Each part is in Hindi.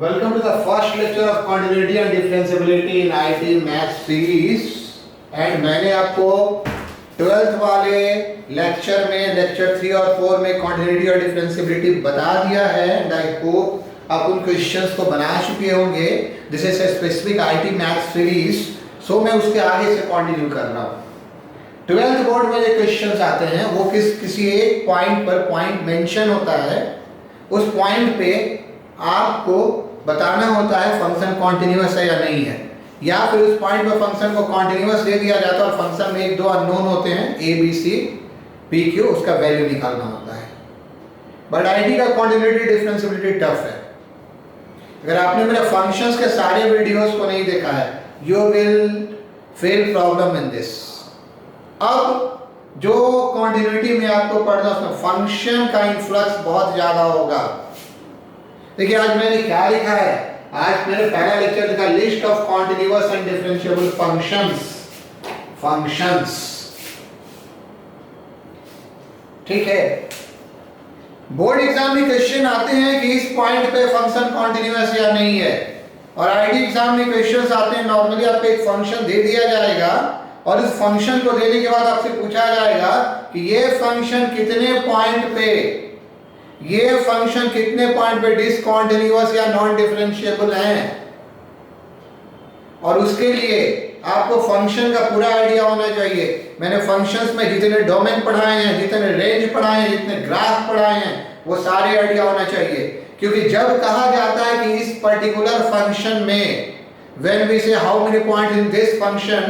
Welcome to the first lecture of continuity and differentiability in IT Maths series and मैंने आपको 12th वाले लेक्चर में लेक्चर 3 और 4 में continuity और differentiability बता दिया है and I hope आप उन क्वेश्चंस को बना चुके होंगे. This is a specific IT Maths series, so मैं उसके आगे से कंटिन्यू कर रहा हूँ. 12th बोर्ड में जो क्वेश्चंस आते हैं वो किसी एक पॉइंट पर पॉइंट मेंशन होता है. उस पॉइंट पे आपको बताना होता है फंक्शन कॉन्टिन्यूअस है या नहीं है, या फिर उस पॉइंट पे फंक्शन को कॉन्टिन्यूअस दे दिया जाता है और फंक्शन में एक दो अननोन होते हैं A B C P Q, उसका वैल्यू निकालना होता है. बट आईटी का कॉन्टिन्यूटी डिफरेंशिएबिलिटी टफ है. अगर आपने मेरे फंक्शंस के सारे वीडियोस को नहीं देखा है you will fail problem in this. अब जो कॉन्टिन्यूटी में आपको पढ़ना उसमें फंक्शन का इन्फ्लक्स बहुत ज्यादा होगा. देखिए आज मैंने क्या लिखा है, आज मैंने पहला लेक्चर लिखा list of continuous and differentiable functions. ठीक है. बोर्ड एग्जाम में क्वेश्चन आते हैं कि इस पॉइंट पे फंक्शन कॉन्टिन्यूअस या नहीं है, और आईटी एग्जाम में क्वेश्चंस आते हैं नॉर्मली आपको एक फंक्शन दे दिया जाएगा और इस फंक्शन को देने के बाद आपसे पूछा जाएगा कि ये फंक्शन कितने पॉइंट पे, ये फंक्शन कितने पॉइंट पे डिसकंटीन्यूअस या नॉन डिफरेंशिएबल है. और उसके लिए आपको फंक्शन का पूरा आइडिया होना चाहिए. मैंने फंक्शंस में जितने डोमेन पढ़ाए हैं, जितने रेंज पढ़ाए हैं, जितने ग्राफ पढ़ाए हैं, वो सारे आइडिया होना चाहिए. क्योंकि जब कहा जाता है कि इस पर्टिकुलर फंक्शन में व्हेन वी से how many points in this function,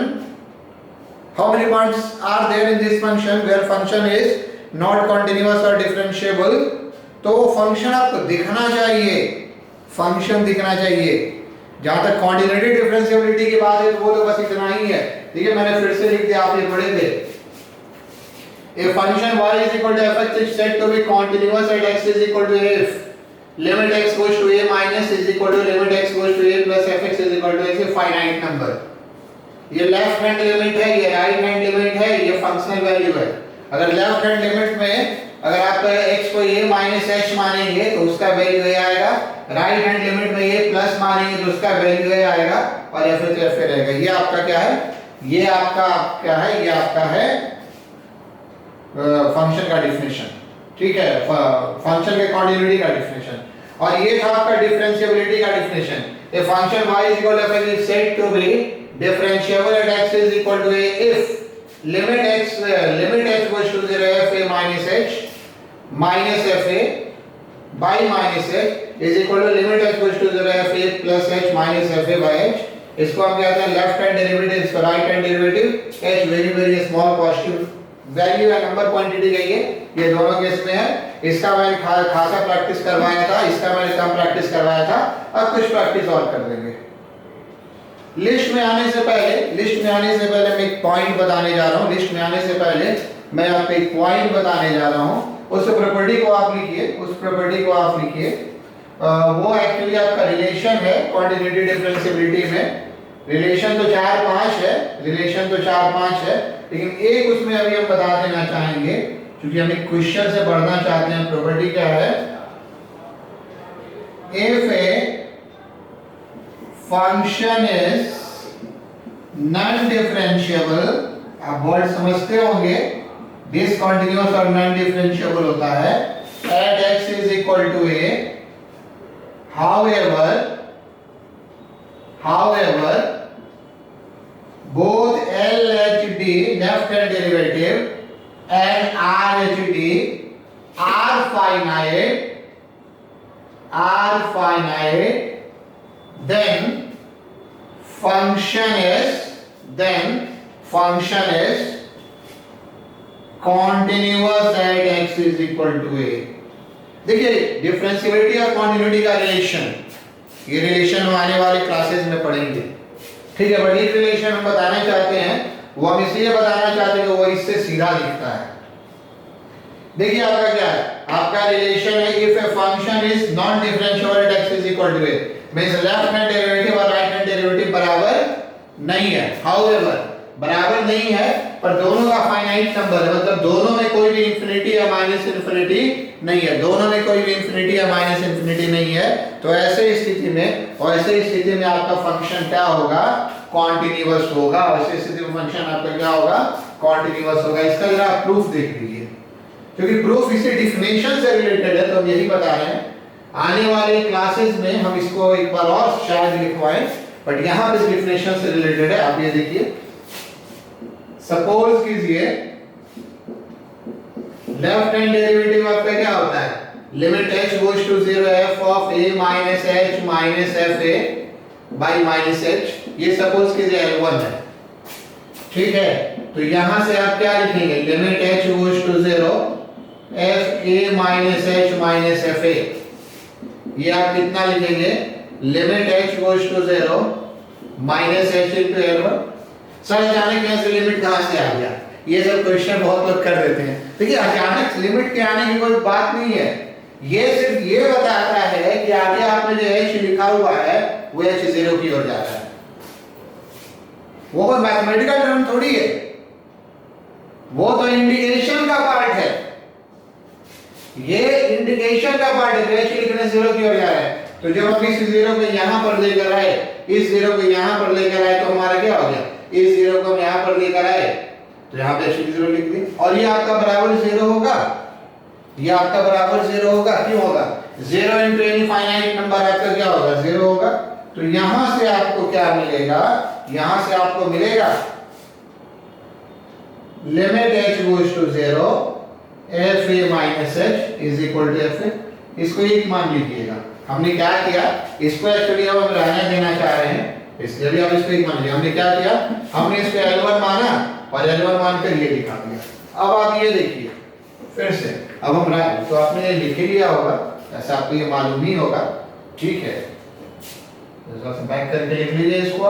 how many points are there in this function where function is not continuous or differentiable, तो वो फंक्शन आपको दिखना चाहिए, फंक्शन दिखना चाहिए. जहां तक कॉन्टिन्यूटी डिफरेंशिएबिलिटी की बात है तो वो तो बस इतना ही है. ठीक है, मैंने फिर से लिख दिया, आप ये पढ़े थे. A function y is equal to fx is said to be continuous at x is equal to f. Limit x goes to a minus is equal to limit x goes to a plus fx is equal to x, a finite number. ये लेफ्ट हैंड लिमिट है, ये राइट हैंड लिमिट है, ये फंक्शनल वैल्यू है. अगर लेफ्ट हैंड लिमिट में अगर आप x को a माइनस h मानेंगे तो उसका वैल्यू a आएगा. राइट हैंड लिमिट में a प्लस मानेंगे तो उसका वैल्यू a आएगा, और f तो f रहेगा. ये आपका क्या है, ये आपका क्या है, ये आपका है फंक्शन का डिफिनेशन. ठीक है, फंक्शन के कॉन्टिन्यूटी का डिफिनेशन. और ये था आपका डिफरेंशिएबिलिटी का definition. A function y is equal to f is said to be differentiable at x is equal to a if limit x goes to 0 f a minus h minus f a by minus h is equal to limit x goes to 0 f a plus h minus f a by h. इसको हम कहते हैं लेफ्ट हैंड डेरिवेटिव, इसको right hand derivative. h very very small positive value है, नंबर क्वांटिटी का ये दोनों केस में है. इसका मैंने खासा प्रैक्टिस करवाया था, इसका मैंने कम प्रैक्टिस करवाया था. अब कुछ प्रैक्टिस और कर देंगे. लिस्ट में आने से पहले मैं एक पॉइंट बताने जा रहा हूं. लिस्ट में आने से पहले मैं आपको एक पॉइंट बताने जा रहा हूं. उस प्रॉपर्टी को आप लिखिए. वो एक्चुअली आपका रिलेशन है कॉन्टिन्यूटी डिफरेंशिएबिलिटी में. रिलेशन तो 4-5 है, लेकिन एक उसमें अभी हम बता देना चाहेंगे क्योंकि हम एक क्वेश्चन से बढ़ना चाहते हैं. प्रॉपर्टी क्या है, if A function is non differentiable, आप वर्ड समझते होंगे, discontinuous और non differentiable होता है at x is equal to a, however both LHD left hand derivative and RHD are finite, then function is continuous at x is equal to a. देखिए डिफरेंशिएबिलिटी और कॉन्टिन्यूटी का रिलेशन, ये रिलेशन हम आने वाले क्लासेस में पढ़ेंगे. ठीक है, बट एक रिलेशन हम बताना चाहते हैं, वो हम इसलिए बताना चाहते हैं कि वो इससे सीधा दिखता है. देखिए आपका क्या है, आपका रिलेशन है if a function is non differentiable at x is equal to a, means left hand derivative और राइट हैंड डेरिवेटिव बराबर नहीं है. हाउएवर बराबर नहीं है पर दोनों का फाइनाइट नंबर है, मतलब दोनों में कोई भी इंफिनिटी या माइनस इंफिनिटी नहीं है, दोनों में कोई भी इंफिनिटी या माइनस इंफिनिटी नहीं है। तो ऐसे स्थिति में आपका फंक्शन क्या होगा, कॉन्टिन्यूअस होगा। ऐसे स्थिति में फंक्शन आपका क्या होगा, कॉन्टिन्यूअस होगा। इसका जरा प्रूफ देख लीजिए, क्योंकि प्रूफ इसी डिफिनेशन से रिलेटेड है, तो हम यही बता रहे हैं। आने वाले क्लासेस में हम इसको एक बार और शायद लिखवाएं, बट यहां पे डिफिनेशन से रिलेटेड है। आप ये देखिए, सपोज कीजिए लेफ्ट हैंड डेरिवेटिव आपका क्या होता है, limit h goes to 0 f of a minus h minus fa by minus h। ये सपोज कीजिए L1 है, ठीक है। तो यहां से आप क्या लिखेंगे, limit h goes to 0 f a minus h minus fa। ये आप कितना लिखेंगे, limit h goes to 0 minus h into L1। Sir अचानक यहाँ से लिमिट कहाँ से आ गया, ये सब क्वेश्चन बहुत लोग कर देते हैं। देखिए अचानक लिमिट के आने की कोई बात नहीं है, ये सिर्फ ये बताता है कि आगे आपने जो h लिखा हुआ है वो h 0 की ओर जा रहा है। वो कोई मैथमेटिकल टर्म थोड़ी है, वो तो इंडिकेशन का पार्ट है, ये इंडिकेशन का पार्ट है। h लिखने 0 की ओर जा रहा है, तो जब हम इस 0 को यहां पर लेकर आए, इस 0 को यहां पर लेकर आए, तो हमारा क्या हो गया, इस 0 को हम यहां पर लेकर आए तो यहां पे h 0 लिख दिए, और ये आपका बराबर 0 होगा, ये आपका बराबर 0 होगा। क्यों होगा, 0 इनटू एनी फाइनाइट नंबर आपका क्या होगा, 0 होगा। तो यहां से आपको क्या मिलेगा, यहां से आपको मिलेगा limit h goes to 0 f a minus h is equal to f a। इसको एक मान लीजिएगा। हमने क्या किया, इसको एक्चुअली हम रहने देना चाह रहे हैं, इसलिए भी हम इसको एक मान लिया। हमने क्या किया, हमने इसको L1 माना और L1 मानकर ये लिखा दिया। अब आप ये देखिए फिर से, अब हम तो आपने ये लिख लिया होगा, ऐसा आपको ये मालूम ही होगा, ठीक है। बैक करके लिख लीजिए इसको।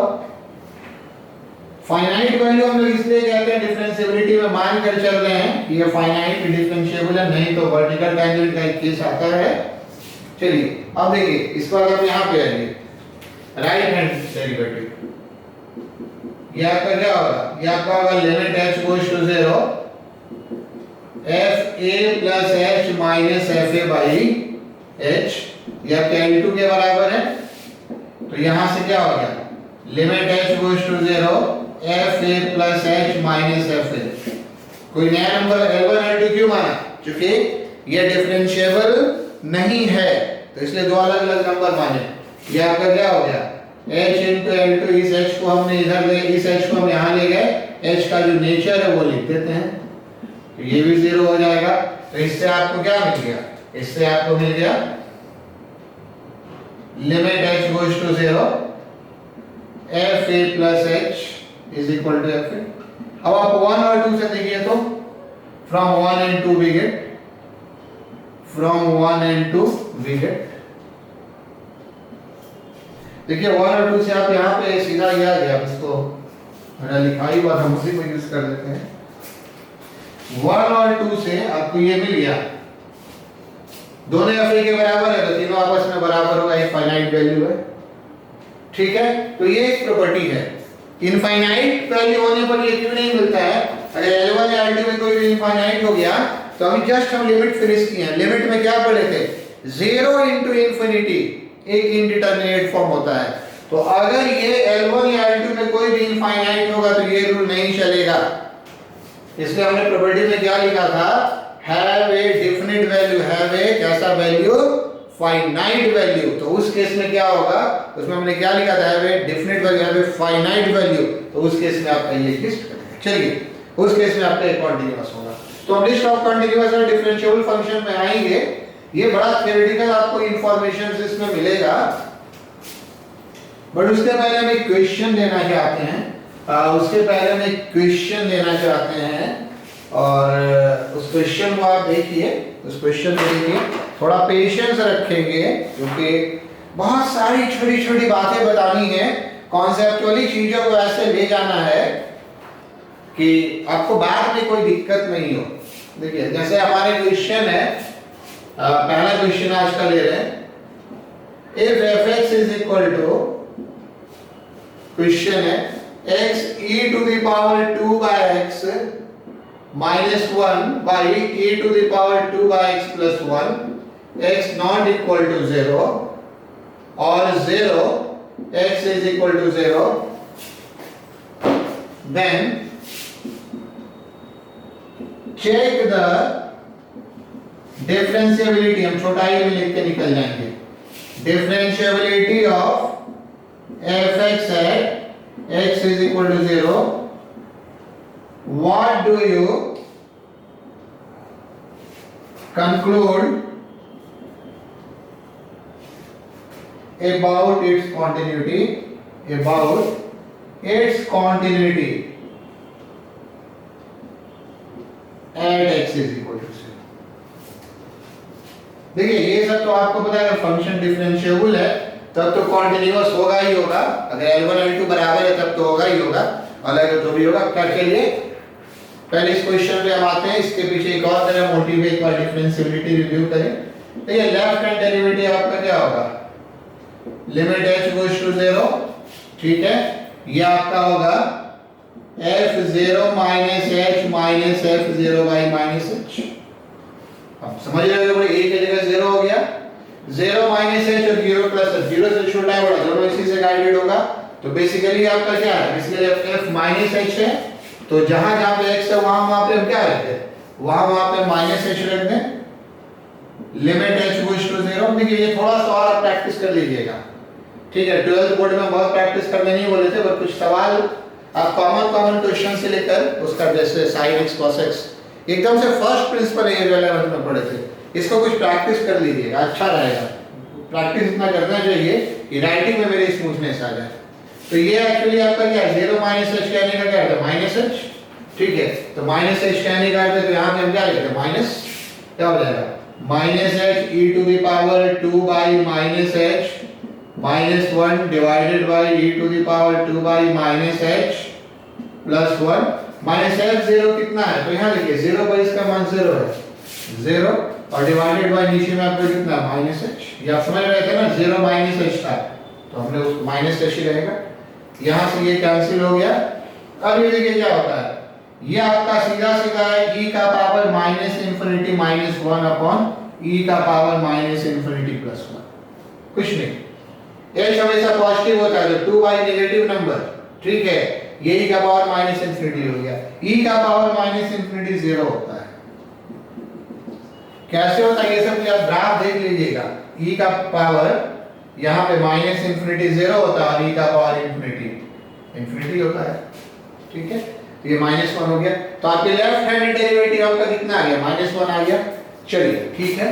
फाइनाइट वैल्यू हम लोग इसलिए कहते हैं, डिफरेंशिएबिलिटी में मान कर चल रहे हैं कि ये फाइनाइट डिफरेंशिएबल है, नहीं तो वर्टिकल टेंजेंट का एक केस आता है। चलिए अब देखिए, इसको अगर हम यहाँ पे आइए, राइट हैंड डेरिवेटिव, ये आपका क्या होगा, ये आपका होगा limit h goes to 0 f a plus h minus f a by h, ये आपका L2 के बराबर है। तो यहां से क्या हो गया, limit h goes to 0 f a plus h minus f a। कोई नया नंबर L1 L2 क्यों माना, क्योंकि ये डिफरेंशिएबल नहीं है, तो इसलिए दो अलग अलग नंबर माने। ये आपका क्या हो गया, h into L2, इस h को हमने इधर ले, इस h को हम यहाँ ले गए, h का जो नेचर है वो लिख देते हैं, तो ये भी 0 हो जाएगा। तो इससे आपको क्या मिल गया, इससे आपको मिल गया limit h goes to 0 f a plus h is equal to f a। अब आप 1 और 2 से देखिए, तो from 1 and 2 we get, from 1 and 2 we get, देखिए 1 और 2 से आप यहाँ पे सीधा ये आ गया, इसको मैंने लिखा ही हुआ था, हम उसी को यूज कर लेते हैं। 1 और 2 से आपको ये मिल गया, दोनों f के बराबर है, तो तीनों आपस में बराबर होगा, एक फाइनाइट वैल्यू है, ठीक है। तो ये एक प्रॉपर्टी है। इनफाइनाइट वैल्यू होने पर ये क्यों नहीं मिलता है, अगर L1 या L2 में कोई भी इनफाइनाइट हो गया, तो अभी जस्ट हम लिमिट फिनिश किए हैं। लिमिट में क्या पढ़े थे, 0 इनटू इंफिनिटी एक इंडिटरमिनेट फॉर्म होता है। तो अगर ये L1 या L2 में कोई भी इनफाइनाइट होगा तो ये रूल नहीं चलेगा। इसलिए हमने प्रॉपर्टी में क्या लिखा था, have a definite value, have a कैसा वैल्यू, फाइनाइट वैल्यू। तो उस केस में क्या होगा, उसमें हमने क्या लिखा था, have a definite value, have a finite value. तो उस केस में आपका ये लिस्ट करेंगे। चलिए उस केस में आपका एक कॉन्टिन्यूअस होगा। तो हम लिस्ट ऑफ कॉन्टिन्यूअस और डिफरेंशिएबल फंक्शन में आएंगे। ये बड़ा थ्योरेटिकल आपको इंफॉर्मेशन इसमें मिलेगा, बट उसके पहले हम एक क्वेश्चन देना चाहते हैं, और उस क्वेश्चन को आप देखिए, उस क्वेश्चन को देखिए, थोड़ा पेशेंस रखेंगे, क्योंकि बहुत सारी छोटी छोटी बातें बतानी है, कॉन्सेप्चुअली चीजों को ऐसे ले जाना है कि आपको बाद में कोई दिक्कत नहीं हो। देखिए जैसे हमारे क्वेश्चन है, पहला क्वेश्चन आज का ले रहे हैं, if fx is equal to, question है x e to the power 2 by x minus 1 by e to the power 2 by x plus 1, x not equal to 0 or 0, x is equal to 0, then check the differentiability, हम छोटा ही में लिख के निकल जाएंगे, differentiability of f x at x is equal to 0, what do you conclude about its continuity, about its continuity at x is equal to 0. देखिए ये सब तो आपको पता है, फंक्शन डिफरेंशिएबल है तब तो कॉन्टिन्यूअस होगा ही होगा, अगर L1 L2 बराबर है तब तो होगा ही होगा, अलग तो भी होगा। क्या चलिए पहले इस क्वेश्चन पे हम आते हैं, इसके पीछे एक और तरह मोटिव एक बार डिफरेंशिएबिलिटी रिव्यू करें। तो ये लेफ्ट हैंड डेरिवेटिव आपका क्या होगा, लिमिट h गोस टू 0, ठीक है, ये आपका होगा f0 minus h minus f0 by minus h। अब समझ रहे हो, a की जगह 0 हो गया, 0 माइनस h और 0 प्लस h, 0 से छोटा है बड़ा दोनों इसी से गाइडेड होगा। तो बेसिकली आपका क्या है, बेसिकली f माइनस h है, तो जहां जहां पे x है वहां पे हम क्या रखते हैं, वहां पे माइनस h रख दें, लिमिट h गोस टू 0। देखिए ये थोड़ा सा और आप प्रैक्टिस कर लीजिएगा, ठीक है। 12th बोर्ड में बहुत प्रैक्टिस करने नहीं बोले थे, पर कुछ सवाल आप कॉमन क्वेश्चन से लेकर उसका जैसे sin x cos x एकदम से फर्स्ट प्रिंसिपल ये जो 11th में पढ़े थे, इसको कुछ प्रैक्टिस कर लीजिएगा, अच्छा रहेगा। प्रैक्टिस इतना करना चाहिए कि राइटिंग में मेरी स्मूथनेस आ जाए। तो ये एक्चुअली आपका क्या है, 0 माइनस h कहने का क्या है, माइनस h, ठीक है। तो माइनस h कहने का अर्थ है, तो यहाँ पे हम क्या लिखते हैं, माइनस, क्या हो जाएगा, minus h e to the power 2 by minus h minus 1 divided by e to the power 2 by minus h plus 1 minus f0 कितना है, तो यहाँ लिखिए 0 पर इसका मान 0 है, 0 और डिवाइडेड बाई नीचे में आपको कितना माइनस h, ये आप समझ रहे थे ना, 0 माइनस h था तो हमने उस माइनस h ही रहेगा, यहाँ से ये कैंसिल हो गया। अब ये देखिए क्या होता है, ये आपका सीधा सीधा है e का power minus infinity minus 1 upon e का पावर माइनस इंफिनिटी प्लस 1, कुछ नहीं। h हमेशा पॉजिटिव होता है तो 2 बाई नेगेटिव नंबर, ठीक है, ये e का पावर माइनस इंफिनिटी हो गया, e का पावर माइनस इंफिनिटी 0 होता है। कैसे होता है ये सब, आप ग्राफ देख लीजिएगा, e का पावर यहाँ पे माइनस इंफिनिटी 0 होता है और e का पावर इंफिनिटी होता है, ठीक है। ये माइनस 1 हो गया, तो आपके लेफ्ट हैंड डेरिवेटिव आपका कितना आ गया, माइनस 1 आ गया। चलिए ठीक है,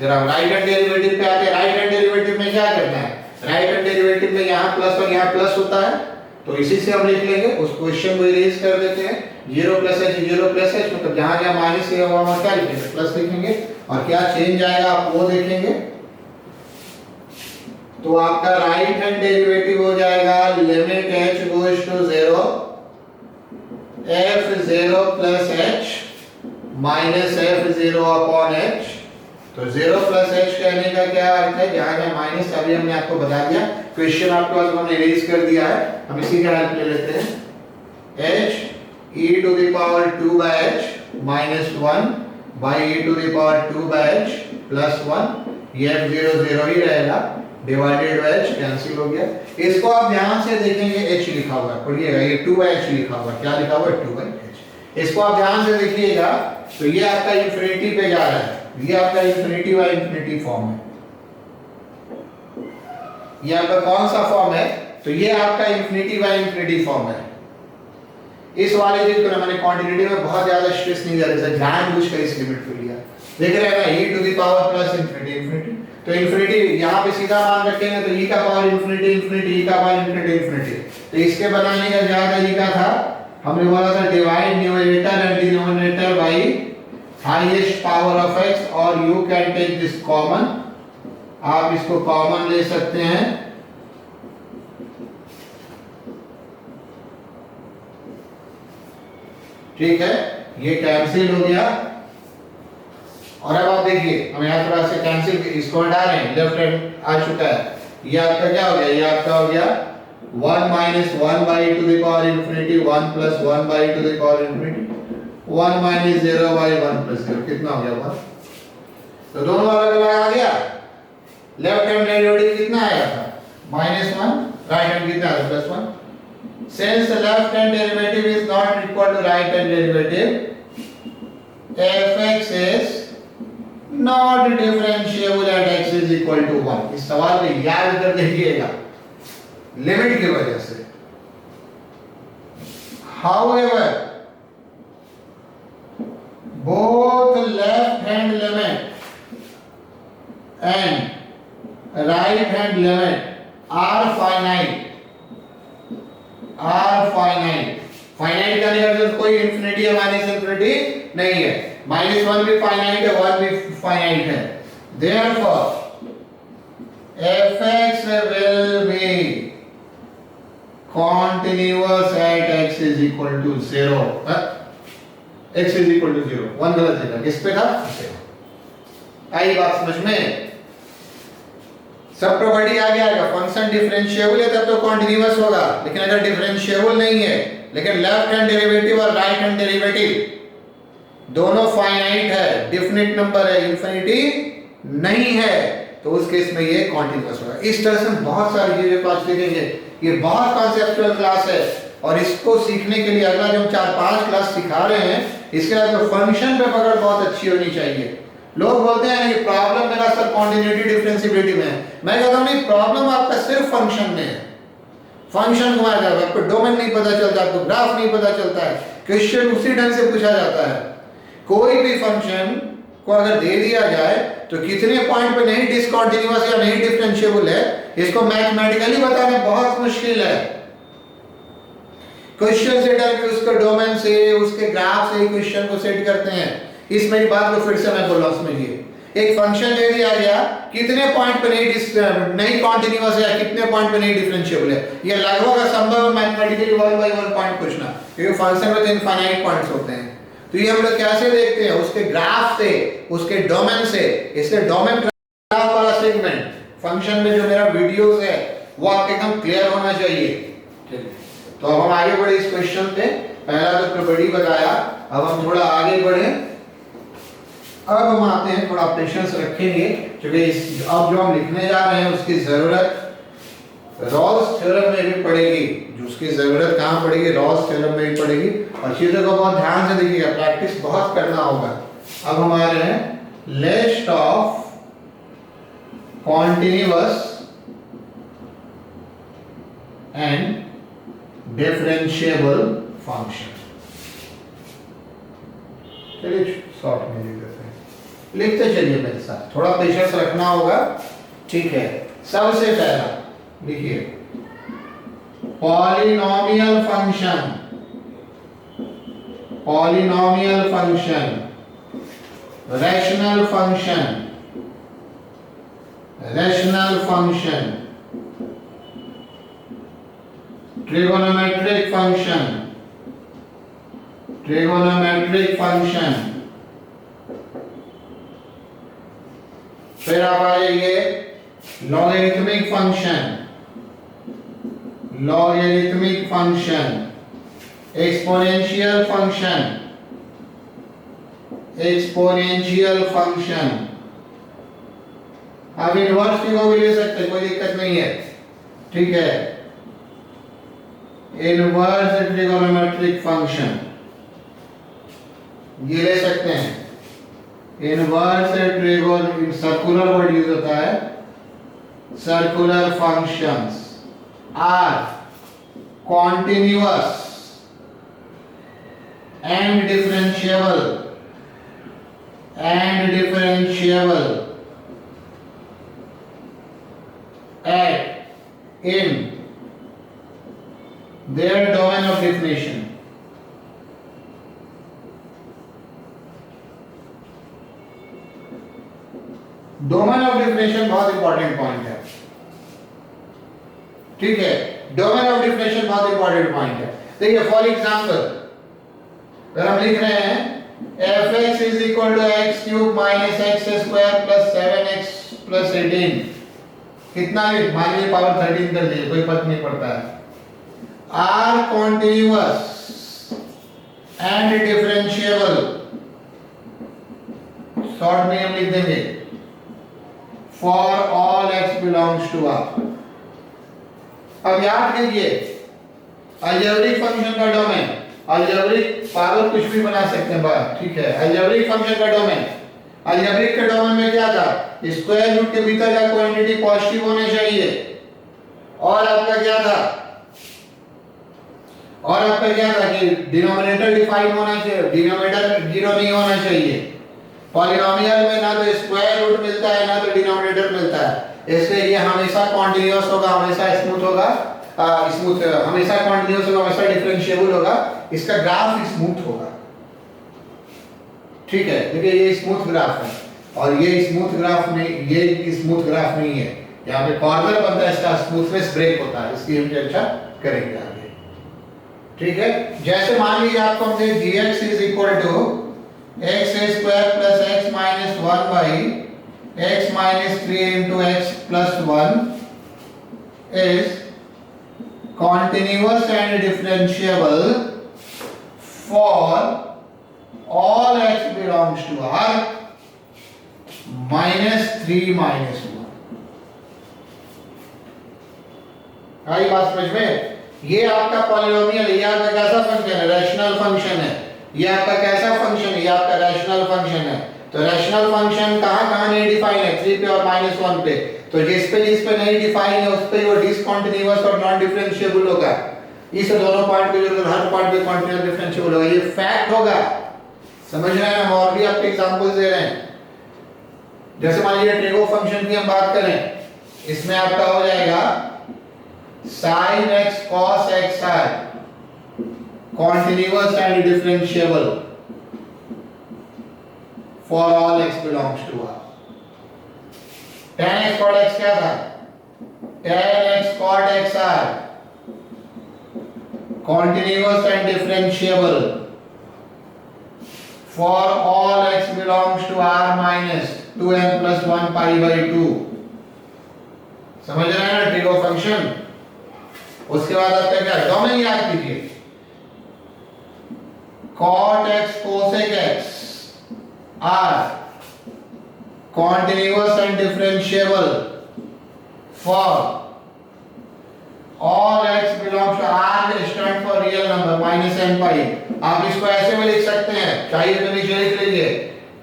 जरा हम राइट हैंड डेरिवेटिव पे आते हैं। राइट हैंड डेरिवेटिव में क्या करना है, राइट हैंड डेरिवेटिव में यहाँ प्लस और यहाँ प्लस होता है, तो इसी से हम लिख लेंगे, उस क्वेश्चन को इरेज कर देते हैं, 0 प्लस h मतलब जहां जहां माइनस है वहां क्या लिखेंगे, प्लस लिखेंगे, और क्या चेंज आएगा आप वो देखेंगे। तो आपका राइट हैंड डेरिवेटिव हो जाएगा limit h goes to 0 f0 plus h minus f0 upon h। तो 0 प्लस h कहने का क्या अर्थ है, जहां जहां माइनस, अभी हमने आपको बता दिया, क्वेश्चन आपके पास हमने इरेज कर दिया है, हम इसी का हेल्प ले लेते हैं। h e to the power 2 by h minus 1 by e to the power 2 by h plus 1, ये f0 0 ही रहेगा, डिवाइडेड बाय h कैंसिल हो गया। इसको आप ध्यान से देखेंगे, h लिखा हुआ है, पढ़िएगा, ये 2 by h लिखा हुआ है, क्या लिखा हुआ है, 2 by h। इसको आप ध्यान से देखिएगा, तो ये आपका इंफिनिटी पे जा रहा है, ये आपका इंफिनिटी बाय इंफिनिटी फॉर्म है, ये आपका कौन सा फॉर्म है, तो ये आपका इंफिनिटी बाय इंफिनिटी फॉर्म है। इस वाले चीज को मैंने क्वांटिटी में बहुत ज्यादा स्ट्रेस नहीं दिया, जैसे जानबूझकर इस लिमिट को लिया, देख रहे हैं ना, e to the power plus infinity, तो इंफिनिटी यहाँ पे सीधा मान रखेंगे तो e का पावर इंफिनिटी इंफिनिटी, e का पावर इंफिनिटी इंफिनिटी। तो इसके बनाने का ज्यादा तरीका था, हमने बोला था divide numerator and denominator by highest power of x, और you can take this common, आप इसको कॉमन ले सकते हैं, ठीक है, ये कैंसिल हो गया। और अब आप देखिए, हम यहाँ थोड़ा सा कैंसिल इसको हटा रहे हैं, लेफ्ट हैंड आ चुका है, ये आपका क्या हो गया, ये आपका हो गया 1 minus 1 by e to the power infinity, 1 plus 1 by e to the power infinity, 1 minus 0 by 1 plus 0, कितना हो गया 1? तो दोनों अलग अलग आ गया। लेफ्ट हैंड डेरिवेटिव कितना आया था? -1, राइट हैंड कितना आया? +1। Since the left hand derivative is not equal to right hand derivative, fx is not differentiable at x is equal to 1। इस सवाल में याद कर लीजिएगा लिमिट की वजह से। However, both left hand limit and right hand limit are finite। Finite का निकल कोई इंफिनिटी या माइनस इंफिनिटी नहीं है। -1 भी फाइनाइट है, 1 भी फाइनाइट है। Therefore, fx will be continuous at x is equal to 0। x is equal to 0, 1 गलत जगह, किस पे था? आई बात समझ में? सब प्रॉपर्टी आ गया है। फंक्शन डिफरेंशिएबल है तब तो कॉन्टिन्यूअस होगा, लेकिन अगर डिफरेंशिएबल नहीं है, लेकिन लेफ्ट हैंड डेरिवेटिव और राइट हैंड डेरिवेटिव दोनों फाइनाइट है, डेफिनेट नंबर है, इंफिनिटी नहीं है, तो उस केस में ये कॉन्टिन्यूअस होगा। इस तरह से हम बहुत सारी चीजें पास सीखेंगे। ये बहुत कॉन्सेप्चुअल क्लास है और इसको सीखने के लिए अगला जो हम 4-5 क्लास सिखा रहे हैं, इसके बाद फंक्शन पे पकड़ बहुत अच्छी होनी चाहिए। लोग बोलते हैं कि प्रॉब्लम मेरा सर कॉन्टिन्यूटी डिफरेंशिएबिलिटी में है। मैं कहता हूं नहीं, प्रॉब्लम आपका सिर्फ फंक्शन में है। फंक्शन घुमाया जाएगा, आपको डोमेन नहीं पता चलता, आपको ग्राफ नहीं पता चलता है, क्वेश्चन उसी ढंग से पूछा जाता है। कोई भी फंक्शन को अगर दे दिया जाए तो कितने पॉइंट पे नहीं डिसकंटीन्यूअस या नहीं डिफरेंशिएबल है, इसको मैथमेटिकली बताना बहुत मुश्किल है। क्वेश्चन सेट करके उसको डोमेन से, उसके ग्राफ से क्वेश्चन को सेट करते हैं। इस मेरी बात को फिर से मैं बोल रहा हूं, समझिए। एक फंक्शन दे दिया गया, कितने पॉइंट पे नहीं कॉन्टिन्यूअस है, कितने पॉइंट पे नहीं डिफरेंशिएबल है, ये लगभग असंभव है मैथमेटिकली 1 by 1 पॉइंट पूछना, क्योंकि फंक्शन में तो इनफाइनाइट पॉइंट्स होते हैं। तो ये हम लोग कैसे देखते हैं? उसके ग्राफ से, उसके डोमेन से। इसलिए डोमेन ग्राफ वाला सेगमेंट फंक्शन में जो मेरा वीडियोस है वो आपके एकदम क्लियर होना चाहिए। तो अब हम आगे बढ़े इस क्वेश्चन पे। पहला तो प्रॉपर्टी बताया, अब हम थोड़ा आगे बढ़े। अब हम आते हैं, थोड़ा पेशेंस रखेंगे क्योंकि अब जो हम लिखने जा रहे हैं उसकी जरूरत रॉल्स थ्योरम में भी पड़ेगी। जो उसकी जरूरत कहां पड़ेगी? रॉल्स थ्योरम में भी पड़ेगी। और चीजों को बहुत ध्यान से देखिएगा, प्रैक्टिस बहुत करना होगा। अब हम आ रहे हैं list of continuous and differentiable function. चलिए शॉर्ट में लिख देते हैं, लिखते चलिए मेरे साथ, थोड़ा पेशेंस रखना होगा, ठीक है। सबसे पहला लिखिए polynomial function, polynomial function, rational function, rational function, trigonometric function, trigonometric function. फिर आप आ जाइए logarithmic function, logarithmic function, exponential function, exponential function. आप इनवर्स की को भी ले सकते हैं, कोई दिक्कत नहीं है, ठीक है। इनवर्स ट्रिगोनोमेट्रिक फंक्शन ये ले सकते हैं। Inverse trigon, circular word use होता है। Circular functions are continuous and differentiable at in their domain of definition. Domain of definition बहुत इंपॉर्टेंट पॉइंट है, ठीक है। डोमेन ऑफ डिफिनेशन बहुत इंपॉर्टेंट पॉइंट है। देखिए फॉर एग्जांपल अगर हम लिख रहे हैं fx is equal to x cube minus x square plus 7x plus 18, कितना भी मान लीजिए पावर 13 कर दिए, कोई फर्क नहीं पड़ता है। Are continuous and differentiable, short में हम लिख देंगे for all x belongs to R. अब याद कीजिए अलजेब्रिक फंक्शन का डोमेन, अलजेब्रिक पावर कुछ भी बना सकते हैं बात, ठीक है। अलजेब्रिक फंक्शन का डोमेन, अलजेब्रिक के डोमेन में क्या था, स्क्वायर रूट के भीतर का क्वांटिटी पॉजिटिव होने चाहिए, और आपका क्या था, कि डिनोमिनेटर डिफाइन होना चाहिए, डिनोमिनेटर 0 नहीं होना चाहिए। पॉलिनोमियल में ना तो स्क्वायर रूट मिलता है ना तो डिनोमिनेटर मिलता है, इसलिए ये हमेशा कॉन्टिन्यूअस होगा, हमेशा स्मूथ होगा, हमेशा कॉन्टिन्यूअस होगा, हमेशा डिफरेंशिएबल होगा, इसका ग्राफ स्मूथ होगा, ठीक है। देखिए ये स्मूथ ग्राफ है और ये स्मूथ ग्राफ नहीं, ये स्मूथ ग्राफ नहीं है, यहाँ पे कॉर्नर बनता है, इसका स्मूथनेस ब्रेक होता है, इसकी हम चर्चा करेंगे आगे, ठीक है। जैसे मान लीजिए आपको हमने gx is equal to x square plus x minus 1 by x minus 3 into x plus 1 is continuous and differentiable for all x belongs to R minus 3 minus 1। आई बात समझ में? ये आपका पॉलिनोमियल, ये आपका कैसा फंक्शन है, रैशनल फंक्शन है। ये आपका कैसा फंक्शन है, ये आपका रैशनल फंक्शन है। तो रैशनल फंक्शन कहां नहीं डिफाइन है, 3 पे और -1 पे। तो जिस पे नहीं डिफाइन है उस पे वो डिसकंटीन्यूअस और नॉन डिफरेंशिएबल होगा। इस दोनों पॉइंट पे जो हर पॉइंट पे कंटीन्यूअस डिफरेंशिएबल होगा, ये फैक्ट होगा। समझ रहे हैं? हम और भी आपको एग्जांपल्स दे रहे हैं। जैसे मान लीजिए ट्रिगो फंक्शन की हम बात करें, इसमें आपका हो जाएगा sin x cos x है continuous and differentiable for all x belongs to R। tan x cot x क्या था, tan x cot x है continuous and differentiable for all x belongs to R minus 2n plus 1 pi by 2। समझ रहे हैं ना ट्रिगो फंक्शन? उसके बाद आपका क्या डोमेन याद कीजिए, cot x cosec x are continuous and differentiable for all x belongs to R stand for real number minus n pi। आप इसको ऐसे में लिख सकते हैं, चाहिए तो नीचे लिख लीजिए